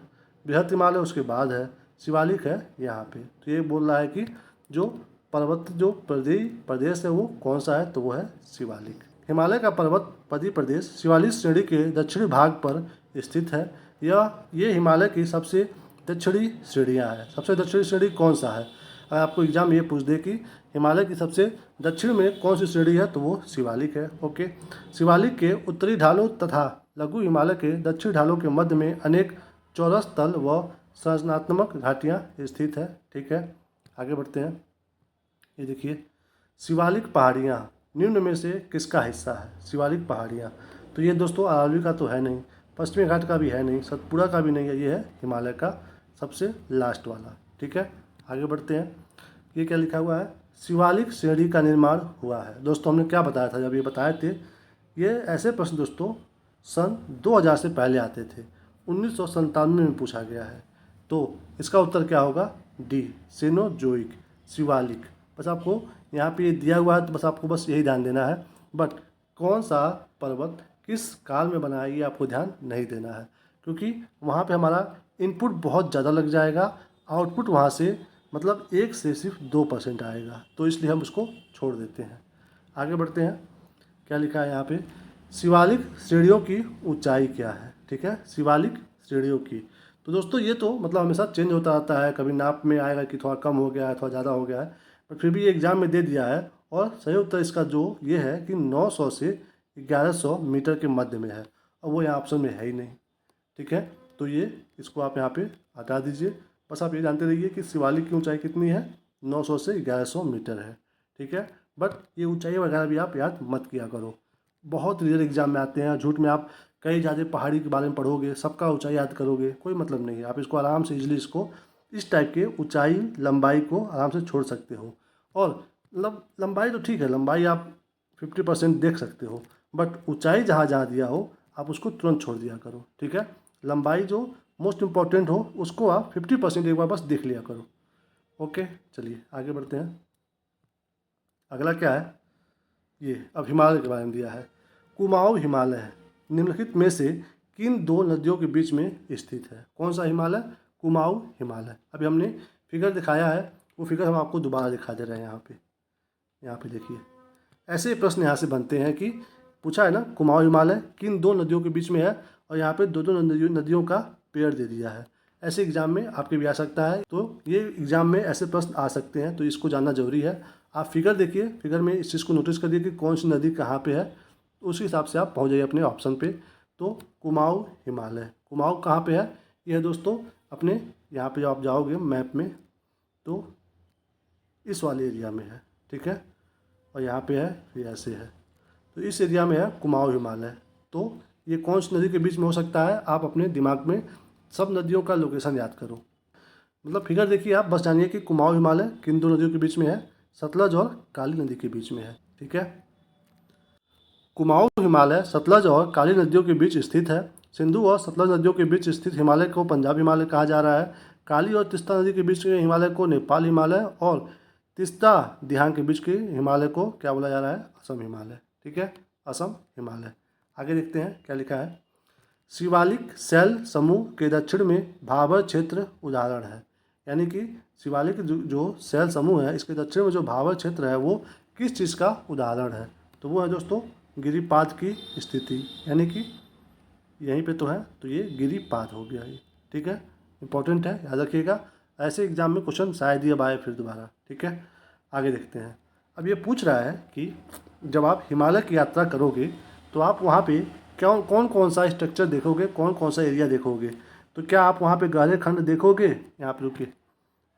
बृहत हिमालय उसके बाद है, शिवालिक है यहाँ पे। तो ये बोल रहा है कि जो पर्वत जो प्रदेश है वो कौन सा है, तो वो है शिवालिक। हिमालय का पर्वतपदी प्रदेश शिवालिक श्रेणी के दक्षिणी भाग पर स्थित है। ये हिमालय की सबसे दक्षिणी श्रेणियाँ हैं। सबसे दक्षिणी श्रेणी कौन सा है? अगर आपको एग्जाम ये पूछ दे कि हिमालय की सबसे दक्षिण में कौन सी श्रेणी है, तो वो शिवालिक है। ओके, शिवालिक के उत्तरी ढालों तथा लघु हिमालय के दक्षिणी ढालों के मध्य में अनेक चौरस तल व संरचनात्मक घाटियाँ स्थित है। ठीक है, आगे बढ़ते हैं। ये देखिए, शिवालिक पहाड़ियाँ निम्न में से किसका हिस्सा है? शिवालिक पहाड़ियाँ, तो ये दोस्तों अरावली का तो है नहीं, पश्चिमी घाट का भी है नहीं, सतपुड़ा का भी नहीं है, ये है हिमालय का सबसे लास्ट वाला। ठीक है, आगे बढ़ते हैं। ये क्या लिखा हुआ है? शिवालिक श्रेणी का निर्माण हुआ है। दोस्तों हमने क्या बताया था जब ये बताए थे, ये ऐसे प्रश्न दोस्तों सन 2000 से पहले आते थे, 1997 में पूछा गया है। तो इसका उत्तर क्या होगा? D, Cenozoic Shivalik. बस आपको यहाँ पे ये दिया हुआ है, तो आपको बस यही ध्यान देना है। बट कौन सा पर्वत किस काल में बना है ये आपको ध्यान नहीं देना है, क्योंकि वहाँ पे हमारा इनपुट बहुत ज़्यादा लग जाएगा, आउटपुट वहाँ से मतलब 1 से सिर्फ 2% आएगा, तो इसलिए हम उसको छोड़ देते हैं। आगे बढ़ते हैं। क्या लिखा है यहाँ पे? शिवालिक श्रेणियों की ऊंचाई क्या है? ठीक है, शिवालिक श्रेणियों की। तो दोस्तों ये तो मतलब हमेशा चेंज होता रहता है, कभी नाप में आएगा कि थोड़ा कम हो गया है, थोड़ा ज़्यादा हो गया है, पर फिर भी ये एग्जाम में दे दिया है। और सही उत्तर इसका जो ये है कि 900 से 1100 मीटर के मध्य में है, और वो यहाँ ऑप्शन में है ही नहीं। ठीक है, तो ये इसको आप यहाँ पे हटा दीजिए। बस आप ये जानते रहिए कि शिवालिक की ऊंचाई कितनी है? 900 से 1100 मीटर है। ठीक है, बट ये ऊंचाई वगैरह भी आप याद मत किया करो, बहुत रियल एग्जाम में आते हैं। झूठ में आप कई ज़्यादा पहाड़ी के बारे में पढ़ोगे, सबका ऊंचाई याद करोगे, कोई मतलब नहीं है। आप इसको आराम से इजीली इसको इस टाइप के ऊंचाई लंबाई को आराम से छोड़ सकते हो। और लंबाई तो ठीक है, लंबाई आप 50% देख सकते हो, बट ऊंचाई जहाँ जहाँ दिया हो आप उसको तुरंत छोड़ दिया करो। ठीक है, लंबाई जो मोस्ट इम्पॉर्टेंट हो उसको आप 50% एक बार बस देख लिया करो। ओके, चलिए आगे बढ़ते हैं। अगला क्या है? ये अब हिमालय के बारे में दिया है। कुमाऊं हिमालय है निम्नलिखित में से किन दो नदियों के बीच में स्थित है? कौन सा हिमालय? कुमाऊं हिमालय। अभी हमने फिगर दिखाया है, वो फिगर हम आपको दोबारा दिखा दे रहे हैं। यहाँ पे देखिए, ऐसे प्रश्न यहाँ से बनते हैं कि पूछा है ना, कुमाऊं हिमालय किन दो नदियों के बीच में है, और यहाँ पे दो नदियों का पेयर दे दिया है। ऐसे एग्जाम में आपके भी आ सकता है, तो ये एग्जाम में ऐसे प्रश्न आ सकते हैं, तो इसको जानना जरूरी है। आप फिगर देखिए, फिगर में इस चीज़ को नोटिस करिए कि कौन सी नदी कहाँ पे है, उसी हिसाब से आप पहुँच जाइए अपने ऑप्शन पे। तो कुमाऊं हिमालय, कुमाऊं कहाँ पे है? यह दोस्तों अपने यहाँ पे जब आप जाओगे मैप में, तो इस वाले एरिया में है। ठीक है, और यहाँ पे है, फिर ऐसे है, तो इस एरिया में है कुमाऊं हिमालय। तो ये कौन सी नदी के बीच में हो सकता है? आप अपने दिमाग में सब नदियों का लोकेशन याद करो। मतलब फिगर देखिए, आप बस जानिए कि कुमाऊं हिमालय किन दो नदियों के बीच में है? सतलज और काली नदी के बीच में है। ठीक है, कुमाऊं हिमालय सतलज और काली नदियों के बीच स्थित है। सिंधु और सतलज नदियों के बीच स्थित हिमालय को पंजाब हिमालय कहा जा रहा है। काली और तीस्ता नदी के बीच के हिमालय को नेपाल हिमालय, और तीस्ता दिहांग के बीच के हिमालय को क्या बोला जा रहा है? असम हिमालय। ठीक है, असम हिमालय। आगे देखते हैं क्या लिखा है। शिवालिक शैल समूह के दक्षिण में भाबर क्षेत्र उदाहरण है। यानी कि शिवालिक जो शैल समूह है, इसके दक्षिण में जो भाबर क्षेत्र है वो किस चीज़ का उदाहरण है? तो वो है दोस्तों गिरिपाद की स्थिति, यानी कि यहीं पे तो है, तो ये गिरिपाद हो गया ये। ठीक है, इंपॉर्टेंट है, याद रखिएगा। ऐसे एग्जाम में क्वेश्चन शायद ही अब आए फिर दोबारा। ठीक है, आगे देखते हैं। अब ये पूछ रहा है कि जब आप हिमालय की यात्रा करोगे तो आप वहाँ पे कौन कौन सा स्ट्रक्चर देखोगे, कौन कौन सा एरिया देखोगे? तो क्या आप वहाँ पे गहरे खंड देखोगे? यहाँ पे रुकिए,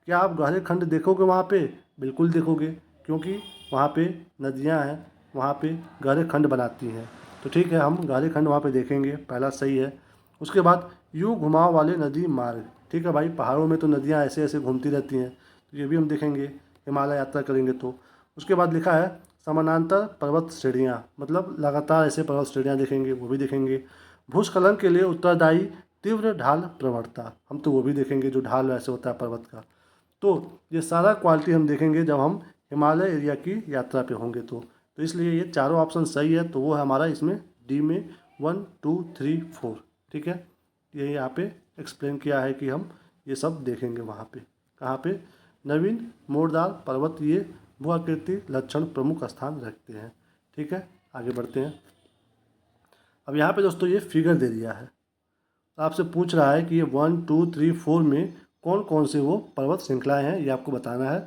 क्या आप गहरे खंड देखोगे वहाँ पे? बिल्कुल देखोगे, क्योंकि वहाँ पे नदियाँ हैं, वहाँ पे गहरे खंड बनाती हैं। तो ठीक है, हम गहरे खंड वहाँ पे देखेंगे, पहला सही है। उसके बाद यू घुमाव वाले नदी मार्ग। ठीक है भाई, पहाड़ों में तो नदियाँ ऐसे ऐसे घूमती रहती हैं, तो ये भी हम देखेंगे हिमालय यात्रा करेंगे तो। उसके बाद लिखा है समानांतर पर्वत श्रेणियाँ, मतलब लगातार ऐसे पर्वत श्रेणियाँ देखेंगे, वो भी देखेंगे। भूस्खलन के लिए उत्तरदायी तीव्र ढाल प्रवणता, हम तो वो भी देखेंगे, जो ढाल वैसे होता है पर्वत का। तो ये सारा क्वालिटी हम देखेंगे जब हम हिमालय एरिया की यात्रा पे होंगे। तो इसलिए ये चारों ऑप्शन सही है, तो वो है हमारा इसमें डी में 1 2 3 4। ठीक है, ये यहाँ पे एक्सप्लेन किया है कि हम ये सब देखेंगे वहाँ पे। कहाँ पे? नवीन मोड़दार पर्वत ये भू आकृति लक्षण प्रमुख स्थान रखते हैं। ठीक है, आगे बढ़ते हैं। अब यहाँ पे दोस्तों ये फिगर दे दिया है, आपसे पूछ रहा है कि ये 1 2 3 4 में कौन कौन से वो पर्वत श्रृंखलाएँ हैं, ये आपको बताना है।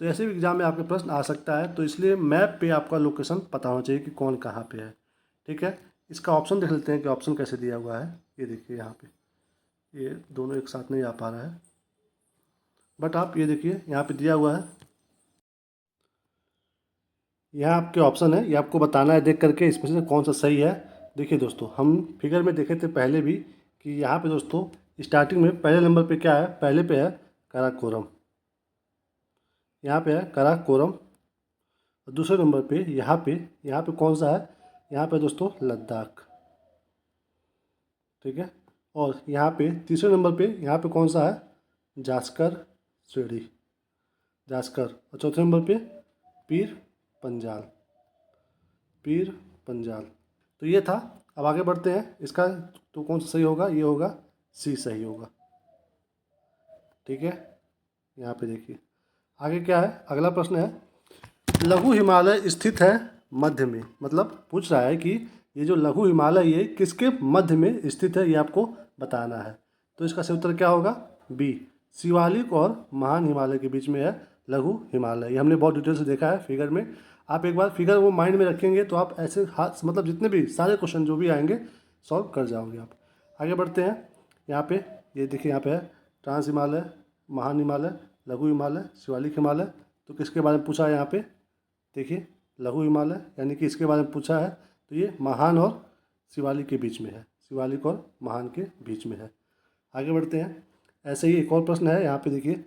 तो ऐसे भी एग्जाम में आपके प्रश्न आ सकता है, तो इसलिए मैप पे आपका लोकेशन पता होना चाहिए कि कौन कहाँ पे है। ठीक है, इसका ऑप्शन देख लेते हैं कि ऑप्शन कैसे दिया हुआ है। ये देखिए यहाँ पे, ये दोनों एक साथ नहीं आ पा रहा है, बट आप ये देखिए यहाँ पे दिया हुआ है, यहाँ आपके ऑप्शन है, ये आपको बताना है देख करके इसमें से कौन सा सही है। देखिए दोस्तों, हम फिगर में देखे थे पहले भी कि यहाँ पे दोस्तों स्टार्टिंग में पहले नंबर पे क्या है, पहले पे है काराकोरम, यहाँ पे है काराकोरम। और दूसरे नंबर पे यहाँ पे कौन सा है, यहाँ पे दोस्तों लद्दाख। ठीक है, और यहाँ पे तीसरे नंबर पे यहाँ पे कौन सा है, जास्कर श्रेणी, जास्कर। और चौथे नंबर पे पीर पंजाल, पीर पंजाल। तो ये था। अब आगे बढ़ते हैं, इसका तो कौन सा सही होगा, ये होगा सी सही होगा। ठीक है, यहाँ पे देखिए आगे क्या है, अगला प्रश्न है, लघु हिमालय स्थित है मध्य में। मतलब पूछ रहा है कि ये जो लघु हिमालय ये किसके मध्य में स्थित है, ये आपको बताना है। तो इसका सही उत्तर क्या होगा, बी, शिवालिक और महान हिमालय के बीच में है लघु हिमालय। ये हमने बहुत डिटेल से देखा है फिगर में। आप एक बार फिगर वो माइंड में रखेंगे तो आप ऐसे हाथ मतलब जितने भी सारे क्वेश्चन जो भी आएंगे सॉल्व कर जाओगे आप। आगे बढ़ते हैं, यहाँ पे ये देखिए यहाँ पे है ट्रांस हिमालय, महान हिमालय, लघु हिमालय, शिवालिक हिमालय। तो किसके बारे में पूछा है यहाँ पे, देखिए लघु हिमालय यानी कि इसके बारे में पूछा है, तो ये महान और शिवालिक के बीच में है, शिवालिक और महान के बीच में है। आगे बढ़ते हैं, ऐसे ही एक और प्रश्न है यहाँ पे देखिए,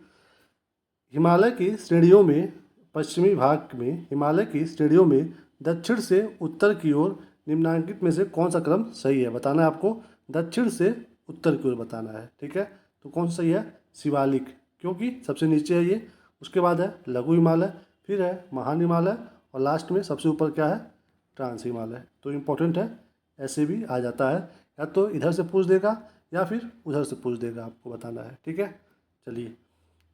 हिमालय की श्रेणियों में पश्चिमी भाग में हिमालय की श्रेणियों में दक्षिण से उत्तर की ओर निम्नलिखित में से कौन सा क्रम सही है, बताना है आपको। दक्षिण से उत्तर की ओर बताना है। ठीक है, तो कौन सा सही है, शिवालिक, क्योंकि सबसे नीचे है ये, उसके बाद है लघु हिमालय, फिर है महान हिमालय, और लास्ट में सबसे ऊपर क्या है, ट्रांस हिमालय। तो इम्पोर्टेंट है, ऐसे भी आ जाता है, या तो इधर से पूछ देगा या फिर उधर से पूछ देगा, आपको बताना है। ठीक है, चलिए,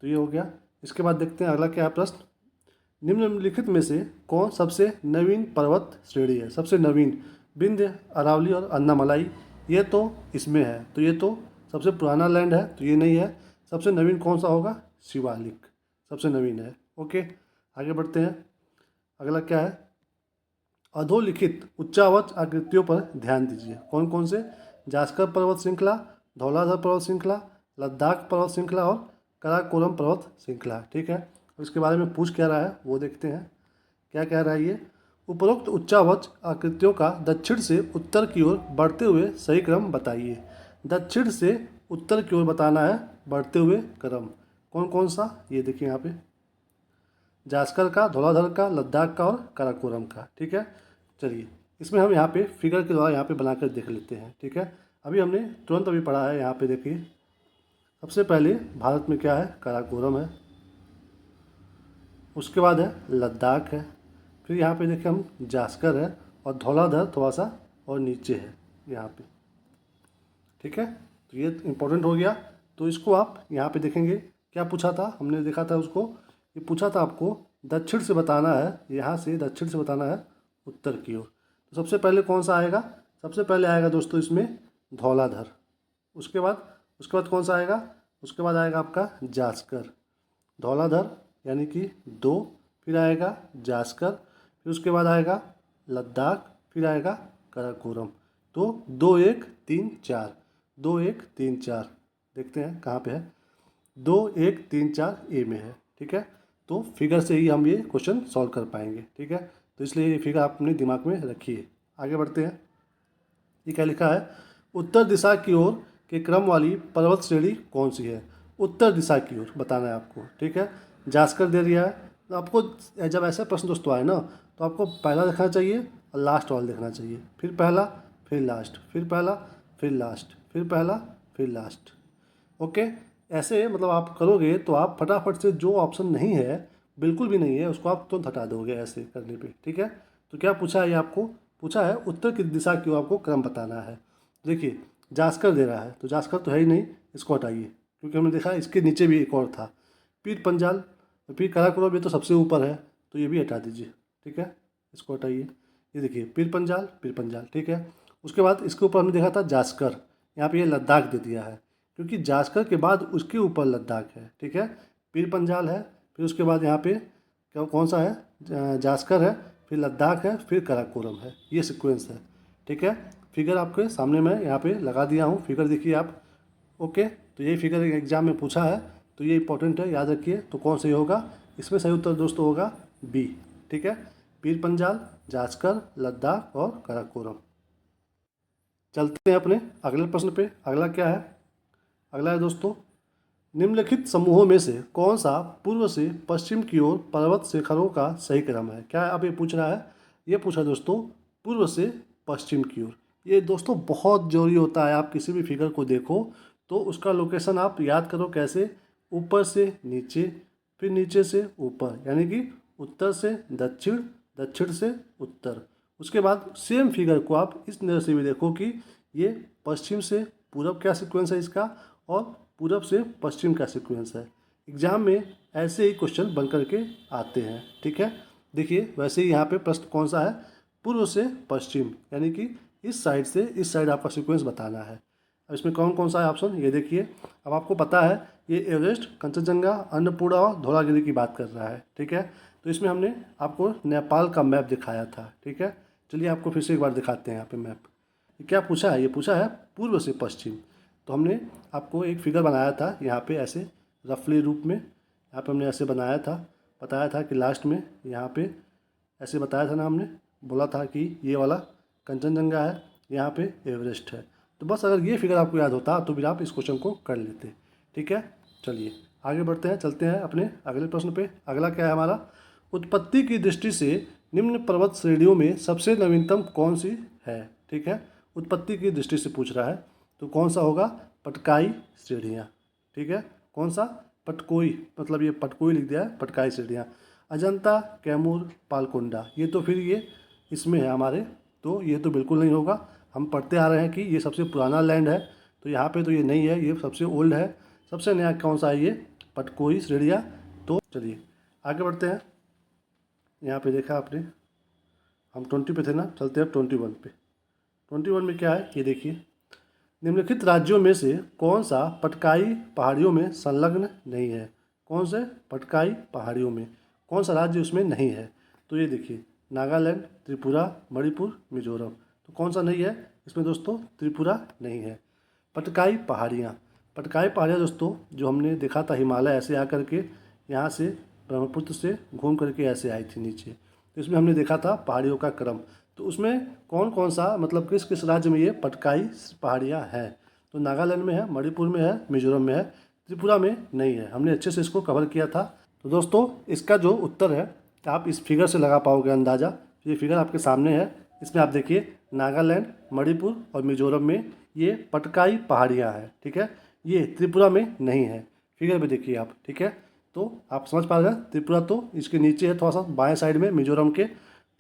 तो ये हो गया। इसके बाद देखते हैं अगला क्या है प्रश्न, निम्नलिखित में से कौन सबसे नवीन पर्वत श्रेणी है। सबसे नवीन विंध्य, अरावली और अन्नामलाई, ये तो इसमें है, तो ये तो सबसे पुराना लैंड है, तो ये नहीं है। सबसे नवीन कौन सा होगा, शिवालिक सबसे नवीन है। ओके, आगे बढ़ते हैं, अगला क्या है, अधोलिखित उच्चावच आकृतियों पर ध्यान दीजिए। कौन कौन से, जास्कर पर्वत श्रृंखला, धौलाधर पर्वत श्रृंखला, लद्दाख पर्वत श्रृंखला और काराकोरम पर्वत श्रृंखला। ठीक है, इसके बारे में पूछ क्या रहा है वो देखते हैं, क्या कह रहा है ये, उपरोक्त उच्चावच आकृतियों का दक्षिण से उत्तर की ओर बढ़ते हुए सही क्रम बताइए। दक्षिण से उत्तर की ओर बताना है बढ़ते हुए क्रम, कौन कौन सा, ये देखिए यहाँ पे, जास्कर का, धौलाधर का, लद्दाख का और काराकोरम का। ठीक है, चलिए इसमें हम यहाँ पे फिगर के द्वारा यहाँ पे बनाकर देख लेते हैं। ठीक है, अभी हमने तुरंत अभी पढ़ा है, यहाँ पे देखिए सबसे पहले भारत में क्या है, काराकोरम है, उसके बाद है लद्दाख है, फिर यहाँ पे देखिए हम जास्कर है, और धौलाधर थोड़ा सा और नीचे है यहाँ पे। ठीक है, तो ये इम्पोर्टेंट हो गया। तो इसको आप यहाँ पे देखेंगे क्या पूछा था, हमने देखा था उसको, ये पूछा था आपको दक्षिण से बताना है, यहाँ से दक्षिण से बताना है उत्तर की ओर। तो सबसे पहले कौन सा आएगा, सबसे पहले आएगा दोस्तों इसमें धौलाधर, उसके बाद कौन सा आएगा, उसके बाद आएगा आपका जास्कर, धौलाधर यानी कि 2, फिर आएगा जास्कर, फिर उसके बाद आएगा लद्दाख, फिर आएगा काराकोरम। तो 2 1 3 4, 2 1 3 4, देखते हैं कहाँ पे है, 2 1 3 4 ए में है। ठीक है, तो फिगर से ही हम ये क्वेश्चन सॉल्व कर पाएंगे। ठीक है, तो इसलिए ये फिगर आप अपने दिमाग में रखिए। आगे बढ़ते हैं, ये क्या लिखा है, उत्तर दिशा की ओर के क्रम वाली पर्वत श्रेणी कौन सी है, उत्तर दिशा की ओर बताना है आपको। ठीक है, जास्कर दे दिया है, तो आपको जब ऐसा प्रश्न दोस्तों आए ना, तो आपको पहला देखना चाहिए और लास्ट वाला देखना चाहिए, फिर पहला फिर लास्ट, फिर पहला फिर लास्ट, फिर पहला फिर लास्ट। ओके, ऐसे मतलब आप करोगे तो आप फटाफट से जो ऑप्शन नहीं है, बिल्कुल भी नहीं है, उसको आप तुरंत हटा दोगे ऐसे करने पे। ठीक है, तो क्या पूछा है, ये आपको पूछा है उत्तर की दिशा की ओर आपको क्रम बताना है। देखिए जास्कर दे रहा है, तो जास्कर तो है ही नहीं, इसको हटाइए, क्योंकि हमने देखा इसके नीचे भी एक और था पीर पंजाल, पीर काराकोरम ये तो सबसे ऊपर है, तो ये भी हटा दीजिए, ठीक है, इसको हटाइए। ये देखिए पीर पंजाल, ठीक है। उसके बाद इसके ऊपर हमने देखा था जास्कर, यहाँ पे ये लद्दाख दे दिया है, क्योंकि जास्कर के बाद उसके ऊपर लद्दाख है, ठीक है। पीर पंजाल है, फिर उसके बाद यहाँ पे कौन सा है, जास्कर है, फिर लद्दाख है, फिर काराकोरम है, ये सीक्वेंस है, ठीक है। फिगर आपके सामने मैं यहाँ पे लगा दिया हूँ, फिगर देखिए आप। ओके, तो यही फिगर एग्जाम में पूछा है, तो ये इंपॉर्टेंट है, याद रखिए। तो कौन सही होगा इसमें? सही उत्तर दोस्तों होगा बी, ठीक है। पीर पंजाल, जास्कर, लद्दाख और काराकोरम। चलते हैं अपने अगले प्रश्न पे। अगला क्या है? अगला है दोस्तों, निम्नलिखित समूहों में से कौन सा पूर्व से पश्चिम की ओर पर्वत शिखरों का सही क्रम है? क्या अब ये पूछ रहा है? ये पूछा दोस्तों पूर्व से पश्चिम की ओर। ये दोस्तों बहुत जरूरी होता है, आप किसी भी फिगर को देखो तो उसका लोकेशन आप याद करो कैसे, ऊपर से नीचे, फिर नीचे से ऊपर, यानी कि उत्तर से दक्षिण, दक्षिण से उत्तर। उसके बाद सेम फिगर को आप इस नज़र से भी देखो कि ये पश्चिम से पूरब क्या सीक्वेंस है इसका, और पूरब से पश्चिम का सीक्वेंस है। एग्जाम में ऐसे ही क्वेश्चन बन करके आते हैं, ठीक है। देखिए वैसे ही यहाँ पे प्रश्न कौन सा है, पूर्व से पश्चिम, यानी कि इस साइड से इस साइड आपका सीक्वेंस बताना है। अब इसमें कौन कौन सा है ऑप्शन, ये देखिए। अब आपको पता है ये एवरेस्ट, कंचनजंगा, अन्नपूर्णा और धौलागिरी की बात कर रहा है, ठीक है। तो इसमें हमने आपको नेपाल का मैप दिखाया था, ठीक है। चलिए आपको फिर से एक बार दिखाते हैं यहाँ पे मैप। क्या पूछा है? ये पूछा है पूर्व से पश्चिम। तो हमने आपको एक फिगर बनाया था यहाँ पे ऐसे रफली रूप में, यहाँ पे हमने ऐसे बनाया था, बताया था कि लास्ट में यहाँ पे ऐसे बताया था ना, हमने बोला था कि ये वाला कंचनजंगा है, यहाँ पे एवरेस्ट है। तो बस अगर ये फिगर आपको याद होता तो फिर आप इस क्वेश्चन को कर लेते, ठीक है। चलिए आगे बढ़ते हैं, चलते हैं अपने अगले प्रश्न पे। अगला क्या है हमारा, उत्पत्ति की दृष्टि से निम्न पर्वत श्रेणियों में सबसे नवीनतम कौन सी है, ठीक है। उत्पत्ति की दृष्टि से पूछ रहा है, तो कौन सा होगा, पटकाई श्रेणियाँ, ठीक है। कौन सा, पटकोई, मतलब ये पटकोई लिख दिया है, पटकाई श्रेणियाँ। अजंता, कैमूर, पालकोंडा, ये तो फिर ये इसमें है हमारे, तो ये तो बिल्कुल नहीं होगा। हम पढ़ते आ रहे हैं कि ये सबसे पुराना लैंड है, तो यहाँ पे तो ये नहीं है, ये सबसे ओल्ड है। सबसे नया कौन सा है, ये पटकोई श्रेणियाँ। तो चलिए आगे बढ़ते हैं। यहाँ पे देखा आपने, हम 20 पे थे ना, चलते हैं अब 21 पे। 21 में क्या है, ये देखिए। निम्नलिखित राज्यों में से कौन सा पटकाई पहाड़ियों में संलग्न नहीं है? कौन से पटकाई पहाड़ियों में कौन सा राज्य उसमें नहीं है? तो ये देखिए, नागालैंड, त्रिपुरा, मणिपुर, मिजोरम। तो कौन सा नहीं है इसमें दोस्तों? त्रिपुरा नहीं है। पटकाई पहाड़ियाँ, पटकाई पहाड़ियाँ दोस्तों जो हमने देखा था, हिमालय ऐसे आकर के यहाँ से ब्रह्मपुत्र से घूम करके ऐसे आई थी नीचे, तो इसमें हमने देखा था पहाड़ियों का क्रम। तो उसमें कौन कौन सा, मतलब किस किस राज्य में ये पटकाई पहाड़ियाँ हैं? तो नागालैंड में है, मणिपुर में है, मिजोरम में है, त्रिपुरा में नहीं है। हमने अच्छे से इसको कवर किया था। तो दोस्तों इसका जो उत्तर है आप इस फिगर से लगा पाओगे अंदाज़ा। ये फिगर आपके सामने है, इसमें आप देखिए नागालैंड, मणिपुर और मिजोरम में ये पटकाई पहाड़ियाँ हैं, ठीक है। ये त्रिपुरा में नहीं है, फिगर में देखिए आप, ठीक है। तो आप समझ पा रहे हैं, त्रिपुरा तो इसके नीचे है थोड़ा सा बाएं साइड में मिजोरम के,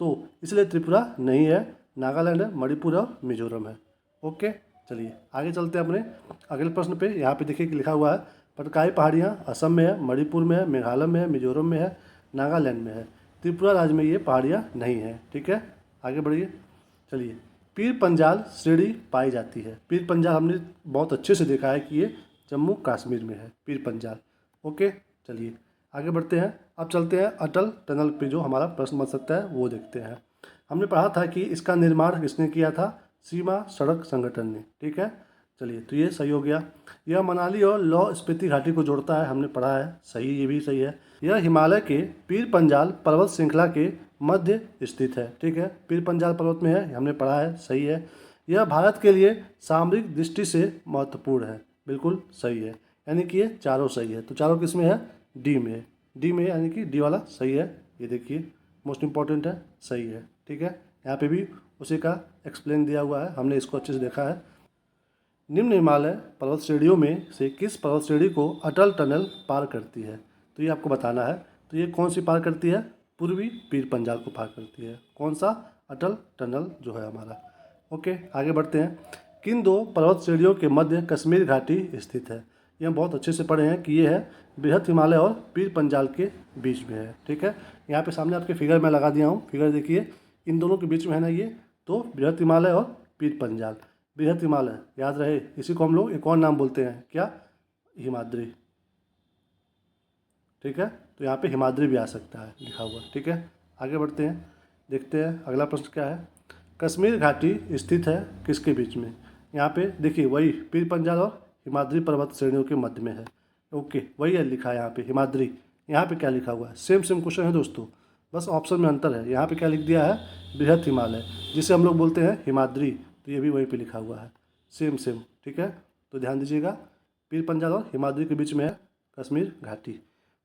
तो इसलिए त्रिपुरा नहीं है, नागालैंड है, मणिपुर और मिजोरम है। ओके, चलिए आगे चलते हैं अपने अगले प्रश्न पे। यहाँ पे देखिए कि लिखा हुआ है पटकाई पहाड़ियाँ असम में है, मणिपुर में है, मेघालय में है, मिजोरम में है, नागालैंड में है, त्रिपुरा राज्य में ये पहाड़ियाँ नहीं है, ठीक है। आगे बढ़िए, चलिए। पीर पंजाल श्रेणी पाई जाती है। पीर पंजाल हमने बहुत अच्छे से देखा है कि ये जम्मू कश्मीर में है, पीर पंजाल। ओके, चलिए आगे बढ़ते हैं। अब चलते हैं अटल टनल पे, जो हमारा प्रश्न बन सकता है वो देखते हैं। हमने पढ़ा था कि इसका निर्माण किसने किया था, सीमा सड़क संगठन ने, ठीक है। चलिए तो ये सही हो गया। यह मनाली और लाहौल स्पीति घाटी को जोड़ता है, हमने पढ़ा है, सही, ये भी सही है। यह हिमालय के पीर पंजाल पर्वत श्रृंखला के मध्य स्थित है, ठीक है। पीर पंजाल पर्वत में है, हमने पढ़ा है, सही है। यह भारत के लिए सामरिक दृष्टि से महत्वपूर्ण है, बिल्कुल सही है, यानी कि ये चारों सही है। तो चारों किस में है, डी में है, डी में है, यानी कि डी वाला सही है। ये देखिए मोस्ट इंपॉर्टेंट है, सही है, ठीक है। यहाँ पे भी उसी का एक्सप्लेन दिया हुआ है, हमने इसको अच्छे से देखा है। निम्न हिमालय पर्वत श्रेणियों में से किस पर्वत श्रेणी को अटल टनल पार करती है? तो ये आपको बताना है। तो ये कौन सी पार करती है, पूर्वी पीर पंजाल को पार करती है। कौन सा, अटल टनल जो है हमारा। ओके, आगे बढ़ते हैं। किन दो पर्वत श्रेणियों के मध्य कश्मीर घाटी स्थित है? ये हम बहुत अच्छे से पढ़े हैं कि ये है बृहद हिमालय और पीर पंजाल के बीच में है। ठीक है, यहाँ पे सामने आपके फिगर मैं लगा दिया हूँ, फिगर देखिए, इन दोनों के बीच में है ना ये, तो बृहद हिमालय और पीर पंजाल। बृहद हिमालय याद रहे, इसी को हम लोग एक और नाम बोलते हैं, क्या? हिमाद्री। ठीक है, तो यहाँ पे हिमाद्री भी आ सकता है लिखा हुआ। ठीक है, आगे बढ़ते हैं, देखते हैं अगला प्रश्न क्या है। कश्मीर घाटी स्थित है किसके बीच में? यहाँ पे देखिए वही पीर पंजाल और हिमाद्री पर्वत श्रेणियों के मध्य में है। ओके, वही है लिखा है यहाँ पे हिमाद्री। यहाँ पे क्या लिखा हुआ है? सेम सेम क्वेश्चन है दोस्तों, बस ऑप्शन में अंतर है। यहाँ पे क्या लिख दिया है? बृहद हिमालय, जिसे हम लोग बोलते हैं हिमाद्री, तो ये भी वहीं पे लिखा हुआ है, सेम सेम। ठीक है, तो ध्यान दीजिएगा, पीर पंजाल और हिमाद्री के बीच में है कश्मीर घाटी।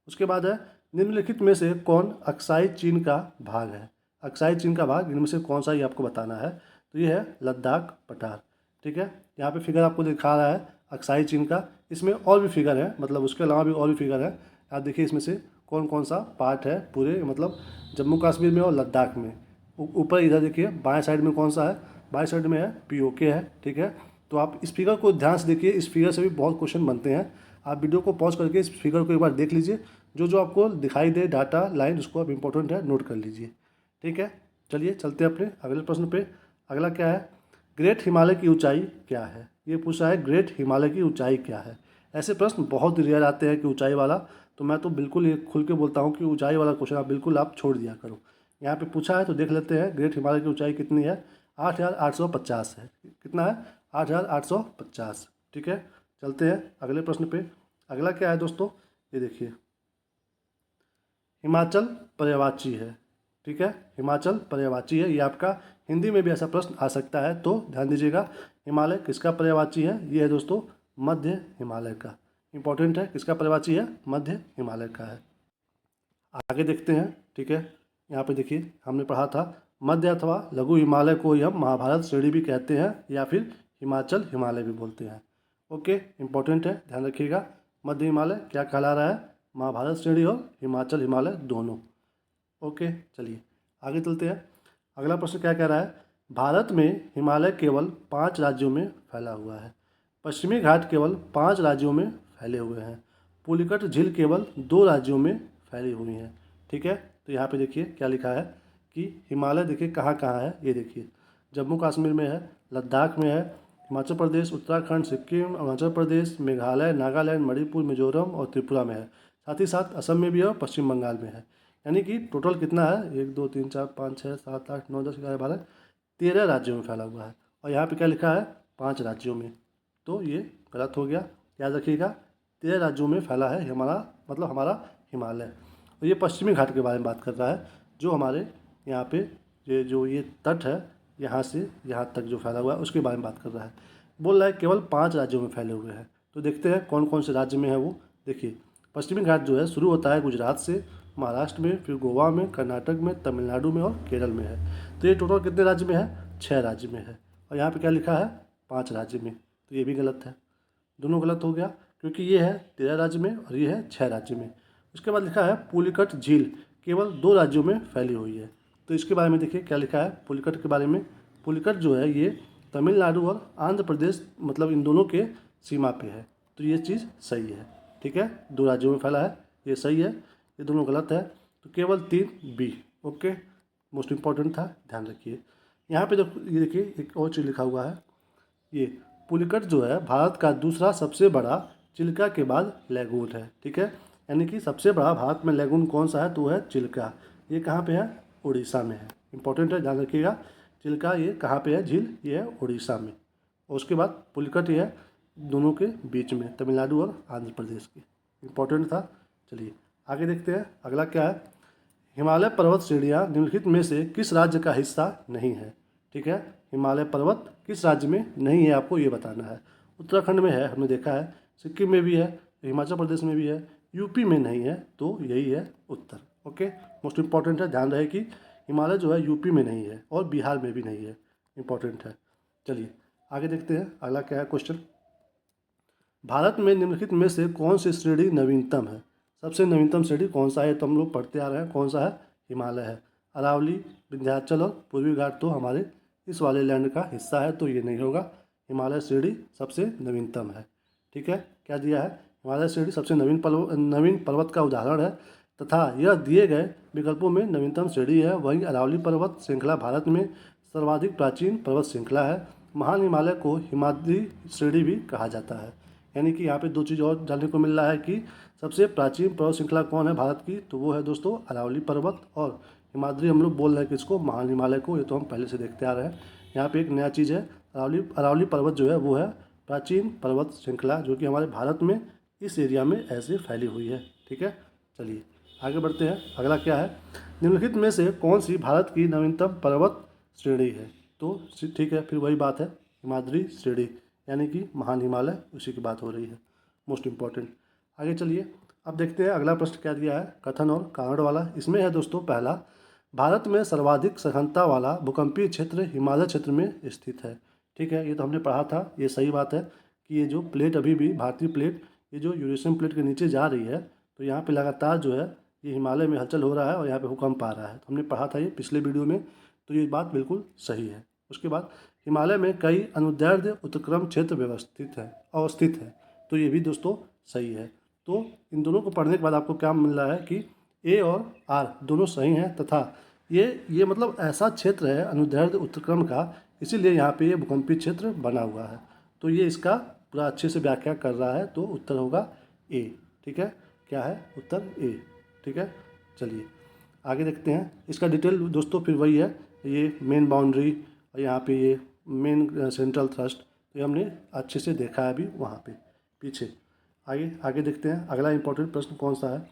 उसके बाद है निम्नलिखित में से कौन अक्साई चीन का भाग है? अक्साई चीन का भाग इनमें से कौन सा ही आपको बताना है। तो ये है लद्दाख पठार। ठीक है, यहाँ पे फिगर आपको दिखा रहा है अक्साई चीन का, इसमें और भी फिगर है, मतलब उसके अलावा भी और भी फिगर है। आप देखिए इसमें से कौन कौन सा पार्ट है पूरे, मतलब जम्मू कश्मीर में और लद्दाख में। ऊपर इधर देखिए बाएं साइड में कौन सा है? बाएं साइड में है POK है। ठीक है, तो आप इस फिगर को ध्यान से देखिए, इस फिगर से भी बहुत क्वेश्चन बनते हैं। आप वीडियो को पॉज करके इस फिगर को एक बार देख लीजिए, जो जो आपको दिखाई दे डाटा लाइन, उसको आप इम्पोर्टेंट है नोट कर लीजिए। ठीक है, चलिए चलते हैं अपने अगले प्रश्न पे। अगला क्या है? ग्रेट हिमालय की ऊंचाई क्या है? ये पूछा है ग्रेट हिमालय की ऊंचाई क्या है। ऐसे प्रश्न बहुत रेयर आते हैं कि ऊंचाई वाला, तो मैं तो बिल्कुल ये खुल के बोलता हूँ कि ऊंचाई वाला क्वेश्चन आप बिल्कुल आप छोड़ दिया करो। यहाँ पे पूछा है तो देख लेते हैं, ग्रेट हिमालय की ऊंचाई कितनी है? 8,850 है। कितना है? 8,850। ठीक है, चलते हैं अगले प्रश्न पे। अगला क्या है दोस्तों? ये देखिए, हिमाचल पर्यायवाची है। ठीक है, हिमाचल पर्यायवाची है, ये आपका हिंदी में भी ऐसा प्रश्न आ सकता है, तो ध्यान दीजिएगा। हिमालय किसका पर्यायवाची है? ये है दोस्तों मध्य हिमालय का। इंपॉर्टेंट है, किसका पर्यायवाची है? मध्य हिमालय का है। आगे देखते हैं। ठीक है, यहाँ पे देखिए हमने पढ़ा था मध्य अथवा लघु हिमालय को ही हम महाभारत श्रेणी भी कहते हैं, या फिर हिमाचल हिमालय भी बोलते हैं। ओके, इंपॉर्टेंट है, ध्यान रखिएगा। मध्य हिमालय क्या कहला रहा है? महाभारत श्रेणी और हिमाचल हिमालय दोनों। ओके, चलिए आगे चलते हैं। अगला प्रश्न क्या कह रहा है? भारत में हिमालय केवल 5 राज्यों में फैला हुआ है। पश्चिमी घाट केवल 5 राज्यों में फैले हुए हैं। पुलिकट झील केवल 2 राज्यों में फैली हुई हैं। ठीक है, तो यहाँ पे देखिए क्या लिखा है कि हिमालय देखिए कहाँ कहाँ है। ये देखिए जम्मू कश्मीर में है, लद्दाख में है, हिमाचल प्रदेश, उत्तराखंड, सिक्किम, अरुणाचल प्रदेश, मेघालय, नागालैंड, मणिपुर, मिजोरम और त्रिपुरा में है। साथ ही साथ असम में भी है और पश्चिम बंगाल में है। यानी कि टोटल कितना है? 1 2 3 4 5 6 7 8 9 10 11 12 13 राज्यों में फैला हुआ है। और यहाँ पे क्या लिखा है? 5 राज्यों में, तो ये गलत हो गया। याद रखिएगा, 13 राज्यों में फैला है हमारा, मतलब हमारा हिमालय। और ये पश्चिमी घाट के बारे में बात कर रहा है, जो हमारे यहाँ पे ये तट है, यहाँ से यहाँ तक जो फैला हुआ है उसके बारे में बात कर रहा है। बोल रहा है केवल 5 राज्यों में फैले हुए हैं। तो देखते हैं कौन कौन से राज्य में है वो। देखिए पश्चिमी घाट जो है शुरू होता है गुजरात से, महाराष्ट्र में, फिर गोवा में, कर्नाटक में, तमिलनाडु में और केरल में है। तो ये टोटल कितने राज्य में है? 6 राज्य में है। और यहाँ पे क्या लिखा है? 5 राज्य में, तो ये भी गलत है, दोनों गलत हो गया, क्योंकि ये है 13 राज्य में और ये है 6 राज्य में। उसके बाद लिखा है पुलिकट झील केवल 2 राज्यों में फैली हुई है। तो इसके बारे में देखिए क्या लिखा है पुलिकट के बारे में। पुलिकट जो है ये तमिलनाडु और आंध्र प्रदेश, मतलब इन दोनों के सीमा पे है, तो ये चीज़ सही है। ठीक है, 2 राज्यों में फैला है, ये सही है, ये दोनों गलत है, तो केवल 3 B। ओके, मोस्ट इम्पॉर्टेंट था, ध्यान रखिए। यहाँ पे ये देखिए एक और चीज़ लिखा हुआ है, ये पुलिकट जो है भारत का दूसरा सबसे बड़ा चिल्का के बाद लैगून है। ठीक है, यानी कि सबसे बड़ा भारत में लैगून कौन सा है? तो है चिल्का। ये कहाँ पे है? उड़ीसा में है। इंपॉर्टेंट है, ध्यान रखिएगा। चिल्का ये कहाँ पे है झील? ये है उड़ीसा में। और उसके बाद पुलिकट ये है दोनों के बीच में, तमिलनाडु और आंध्र प्रदेश की। इंपॉर्टेंट था। चलिए आगे देखते हैं, अगला क्या है? हिमालय पर्वत श्रेणियाँ निम्नलिखित में से किस राज्य का हिस्सा नहीं है? ठीक है, हिमालय पर्वत किस राज्य में नहीं है, आपको ये बताना है। उत्तराखंड में है, हमने देखा है, सिक्किम में भी है, हिमाचल प्रदेश में भी है, यूपी में नहीं है, तो यही है उत्तर। ओके, मोस्ट इम्पॉर्टेंट है, ध्यान रहे कि हिमालय जो है यूपी में नहीं है और बिहार में भी नहीं है। इंपॉर्टेंट है। चलिए आगे देखते हैं, अगला क्या है क्वेश्चन। भारत में निम्नलिखित में से कौन सी श्रेणी नवीनतम है? सबसे नवीनतम श्रेणी कौन सा है? तो हम लोग पढ़ते आ रहे हैं, कौन सा है? हिमालय है। अरावली, विंध्याचल और पूर्वी घाट तो हमारे इस वाले लैंड का हिस्सा है, तो ये नहीं होगा। हिमालय श्रेणी सबसे नवीनतम है। ठीक है, क्या दिया है, हिमालय श्रेणी सबसे नवीन पर्वत का उदाहरण है तथा यह दिए गए विकल्पों में नवीनतम श्रेणी है। वहीं अरावली पर्वत श्रृंखला भारत में सर्वाधिक प्राचीन पर्वत श्रृंखला है। महान हिमालय को हिमाद्री श्रेणी भी कहा जाता है। यानी कि यहाँ पे दो चीज़ और जानने को मिल रहा है कि सबसे प्राचीन पर्वत श्रृंखला कौन है भारत की, तो वो है दोस्तों अरावली पर्वत, और हिमाद्री हम लोग बोल रहे हैं किसको, महान हिमालय को। ये तो हम पहले से देखते आ रहे हैं। यहाँ पे एक नया चीज़ है, अरावली पर्वत जो है वो है प्राचीन पर्वत श्रृंखला जो कि हमारे भारत में इस एरिया में ऐसे फैली हुई है। ठीक है, चलिए आगे बढ़ते हैं। अगला क्या है, निम्नलिखित में से कौन सी भारत की नवीनतम पर्वत श्रेणी है, तो ठीक है, फिर वही बात है, हिमाद्री श्रेणी यानी कि महान हिमालय, उसी की बात हो रही है, मोस्ट इम्पॉर्टेंट। आगे चलिए, अब देखते हैं अगला प्रश्न क्या दिया है, कथन और कारण वाला। इसमें है दोस्तों पहला, भारत में सर्वाधिक सघनता वाला भूकंपीय क्षेत्र हिमालय क्षेत्र में स्थित है। ठीक है, ये तो हमने पढ़ा था, ये सही बात है कि ये जो प्लेट अभी भी भारतीय प्लेट ये जो यूरेशियन प्लेट के नीचे जा रही है, तो यहाँ पे लगातार जो है ये हिमालय में हलचल हो रहा है और यहाँ पे भूकंप आ रहा है। तो हमने पढ़ा था ये पिछले वीडियो में, तो ये बात बिल्कुल सही है। उसके बाद हिमालय में कई अनुदैर्ध्य उत्क्रम क्षेत्र अवस्थित है, तो ये भी दोस्तों सही है। तो इन दोनों को पढ़ने के बाद आपको क्या मिल रहा है कि ए और आर दोनों सही हैं तथा ये मतलब ऐसा क्षेत्र है अनुदैर्ध्य उत्क्रम का, इसीलिए यहाँ पे ये भूकंपीय क्षेत्र बना हुआ है। तो ये इसका पूरा अच्छे से व्याख्या कर रहा है, तो उत्तर होगा ए। ठीक है, क्या है उत्तर ए। ठीक है, चलिए आगे देखते हैं। इसका डिटेल दोस्तों फिर वही है, ये मेन बाउंड्री और यहाँ पे ये मेन सेंट्रल थ्रस्ट, तो ये हमने अच्छे से देखा है अभी वहाँ पे पीछे। आगे देखते हैं अगला इंपॉर्टेंट प्रश्न कौन सा है।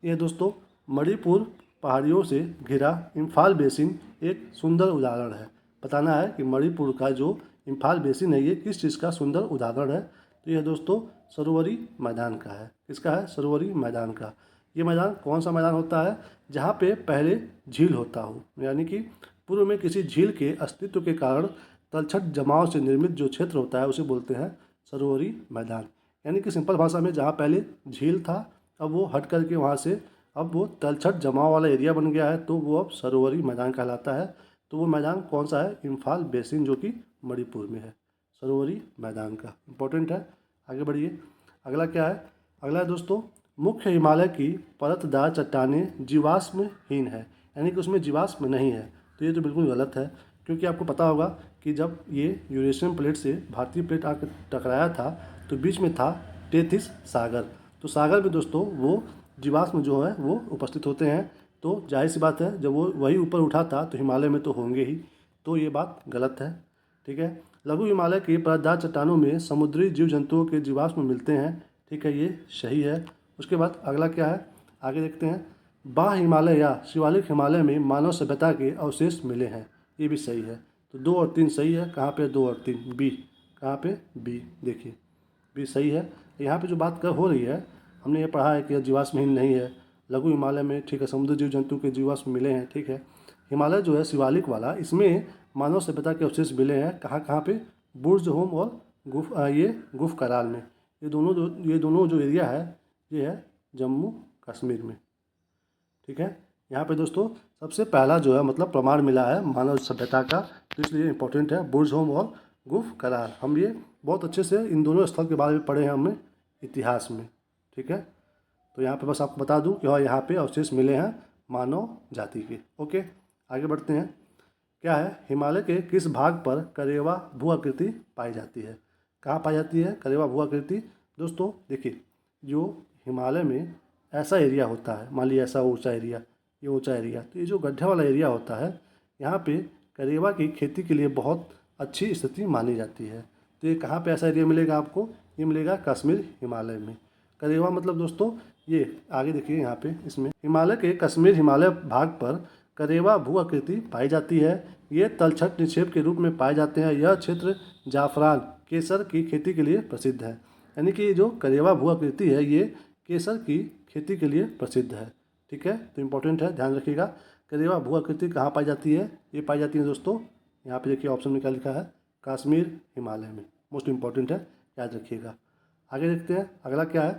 ये दोस्तों मणिपुर पहाड़ियों से घिरा इम्फाल बेसिन एक सुंदर उदाहरण है। बताना है कि मणिपुर का जो इम्फाल बेसिन है ये किस चीज़ का सुंदर उदाहरण है, तो यह दोस्तों सरोवरी मैदान का है। किसका है, सरोवरी मैदान का। ये मैदान कौन सा मैदान होता है, जहाँ पे पहले झील होता हो, यानी कि पूर्व में किसी झील के अस्तित्व के कारण तलछट जमाव से निर्मित जो क्षेत्र होता है उसे बोलते हैं सरोवरी मैदान। यानी कि सिंपल भाषा में जहाँ पहले झील था अब वो हट करके वहाँ से अब वो तलछट जमाव वाला एरिया बन गया है, तो वो अब सरोवरी मैदान कहलाता है। तो वो मैदान कौन सा है, इम्फाल बेसिन जो कि मणिपुर में है, सरोवरी मैदान का इंपॉर्टेंट है। आगे बढ़िए, अगला क्या है, अगला है दोस्तों मुख्य हिमालय की परतदार चट्टानें जीवाश्महीन है, यानी कि उसमें जीवाश्म नहीं है। तो ये तो बिल्कुल गलत है, क्योंकि आपको पता होगा कि जब ये यूरेशियन प्लेट से भारतीय प्लेट आकर टकराया था तो बीच में था टेथिस सागर, तो सागर में दोस्तों वो जीवाश्म जो है वो उपस्थित होते हैं। तो जाहिर सी बात है जब वो वही ऊपर उठा था तो हिमालय में तो होंगे ही, तो ये बात गलत है। ठीक है, लघु हिमालय की परतदार चट्टानों में समुद्री जीव जंतुओं के जीवाश्म मिलते हैं। ठीक है, ये सही है। उसके बाद अगला क्या है, आगे देखते हैं। बाह्य हिमालय या शिवालिक हिमालय में मानव सभ्यता के अवशेष मिले हैं, ये भी सही है। तो 2 और 3 सही है। कहाँ पे 2 और 3, बी, कहाँ पे बी, देखिए बी सही है। यहाँ पे जो बात कर हो रही है, हमने ये पढ़ा है कि जीवाश्महीन नहीं है। लघु हिमालय में ठीक है समुद्री जीव जंतु के जीवाश्म मिले हैं। ठीक है, हिमालय जो है शिवालिक वाला, इसमें मानव सभ्यता के अवशेष मिले हैं। कहाँ कहाँ पे, बुर्ज होम और गुफ कराल में। ये दोनों जो एरिया है ये है जम्मू कश्मीर में। ठीक है, यहाँ पे दोस्तों सबसे पहला जो है मतलब प्रमाण मिला है मानव सभ्यता का, तो इसलिए इम्पोर्टेंट है बुर्ज होम और गुफ करार। हम ये बहुत अच्छे से इन दोनों स्थल के बारे में पढ़े हैं हमने इतिहास में। ठीक है, तो यहाँ पे बस आपको बता दूँ कि हाँ यहाँ पे अवशेष मिले हैं मानव जाति के। ओके, आगे बढ़ते हैं। क्या है, हिमालय के किस भाग पर करेवा भू आकृति पाई जाती है। कहाँ पाई जाती है करेवा भू आकृति। दोस्तों देखिए, जो हिमालय में ऐसा एरिया होता है, मान लीजिए ऐसा ऊंचा एरिया, ये ऊंचा एरिया, तो ये जो गड्ढे वाला एरिया होता है यहाँ पे करेवा की खेती के लिए बहुत अच्छी स्थिति मानी जाती है। तो ये कहाँ पे ऐसा एरिया मिलेगा आपको, ये मिलेगा कश्मीर हिमालय में। करेवा मतलब दोस्तों ये आगे देखिए यहाँ पे, इसमें हिमालय के कश्मीर हिमालय भाग पर करेवा भू आकृति पाई जाती है। ये तलछट निक्षेप के रूप में पाए जाते हैं। यह क्षेत्र जाफरान केसर की खेती के लिए प्रसिद्ध है। यानी कि जो करेवा भू आकृति है ये केसर की खेती के लिए प्रसिद्ध है। ठीक है, तो इम्पोर्टेंट है, ध्यान रखिएगा। करेवा भू आकृति कहाँ पाई जाती है, ये पाई जाती है दोस्तों, यहाँ पे देखिए ऑप्शन में क्या लिखा है, कश्मीर हिमालय में। मोस्ट इम्पॉर्टेंट है, याद रखिएगा। आगे देखते हैं अगला क्या है,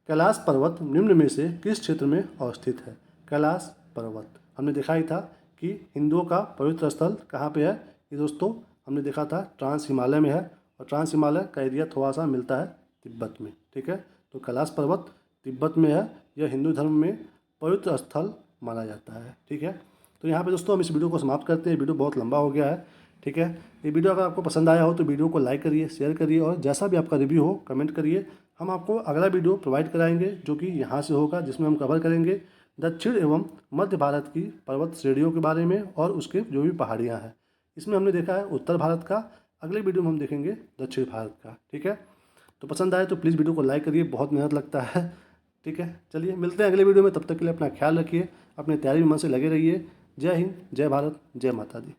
कैलाश पर्वत निम्न में से किस क्षेत्र में अवस्थित है। कैलाश पर्वत हमने देखा ही था कि हिंदुओं का पवित्र स्थल कहाँ पे है, ये दोस्तों हमने देखा था ट्रांस हिमालय में है, और ट्रांस हिमालय का एरिया थोड़ा सा मिलता है तिब्बत में। ठीक है, तो कैलाश पर्वत तिब्बत में है। यह हिंदू धर्म में पवित्र स्थल माना जाता है। ठीक है, तो यहाँ पे दोस्तों हम इस वीडियो को समाप्त करते हैं। वीडियो बहुत लंबा हो गया है। ठीक है, ये वीडियो अगर आपको पसंद आया हो तो वीडियो को लाइक करिए, शेयर करिए और जैसा भी आपका रिव्यू हो कमेंट करिए। हम आपको अगला वीडियो प्रोवाइड कराएंगे जो कि यहाँ से होगा, जिसमें हम कवर करेंगे दक्षिण एवं मध्य भारत की पर्वत श्रेणियों के बारे में और उसके जो भी पहाड़ियाँ हैं। इसमें हमने देखा है उत्तर भारत का, अगले वीडियो में हम देखेंगे दक्षिण भारत का। ठीक है, तो पसंद आए तो प्लीज़ वीडियो को लाइक करिए, बहुत मेहनत लगता है। ठीक है, चलिए मिलते हैं अगले वीडियो में। तब तक के लिए अपना ख्याल रखिए, अपने तैयारी में मन से लगे रहिए। जय हिंद, जय भारत, जय माता दी।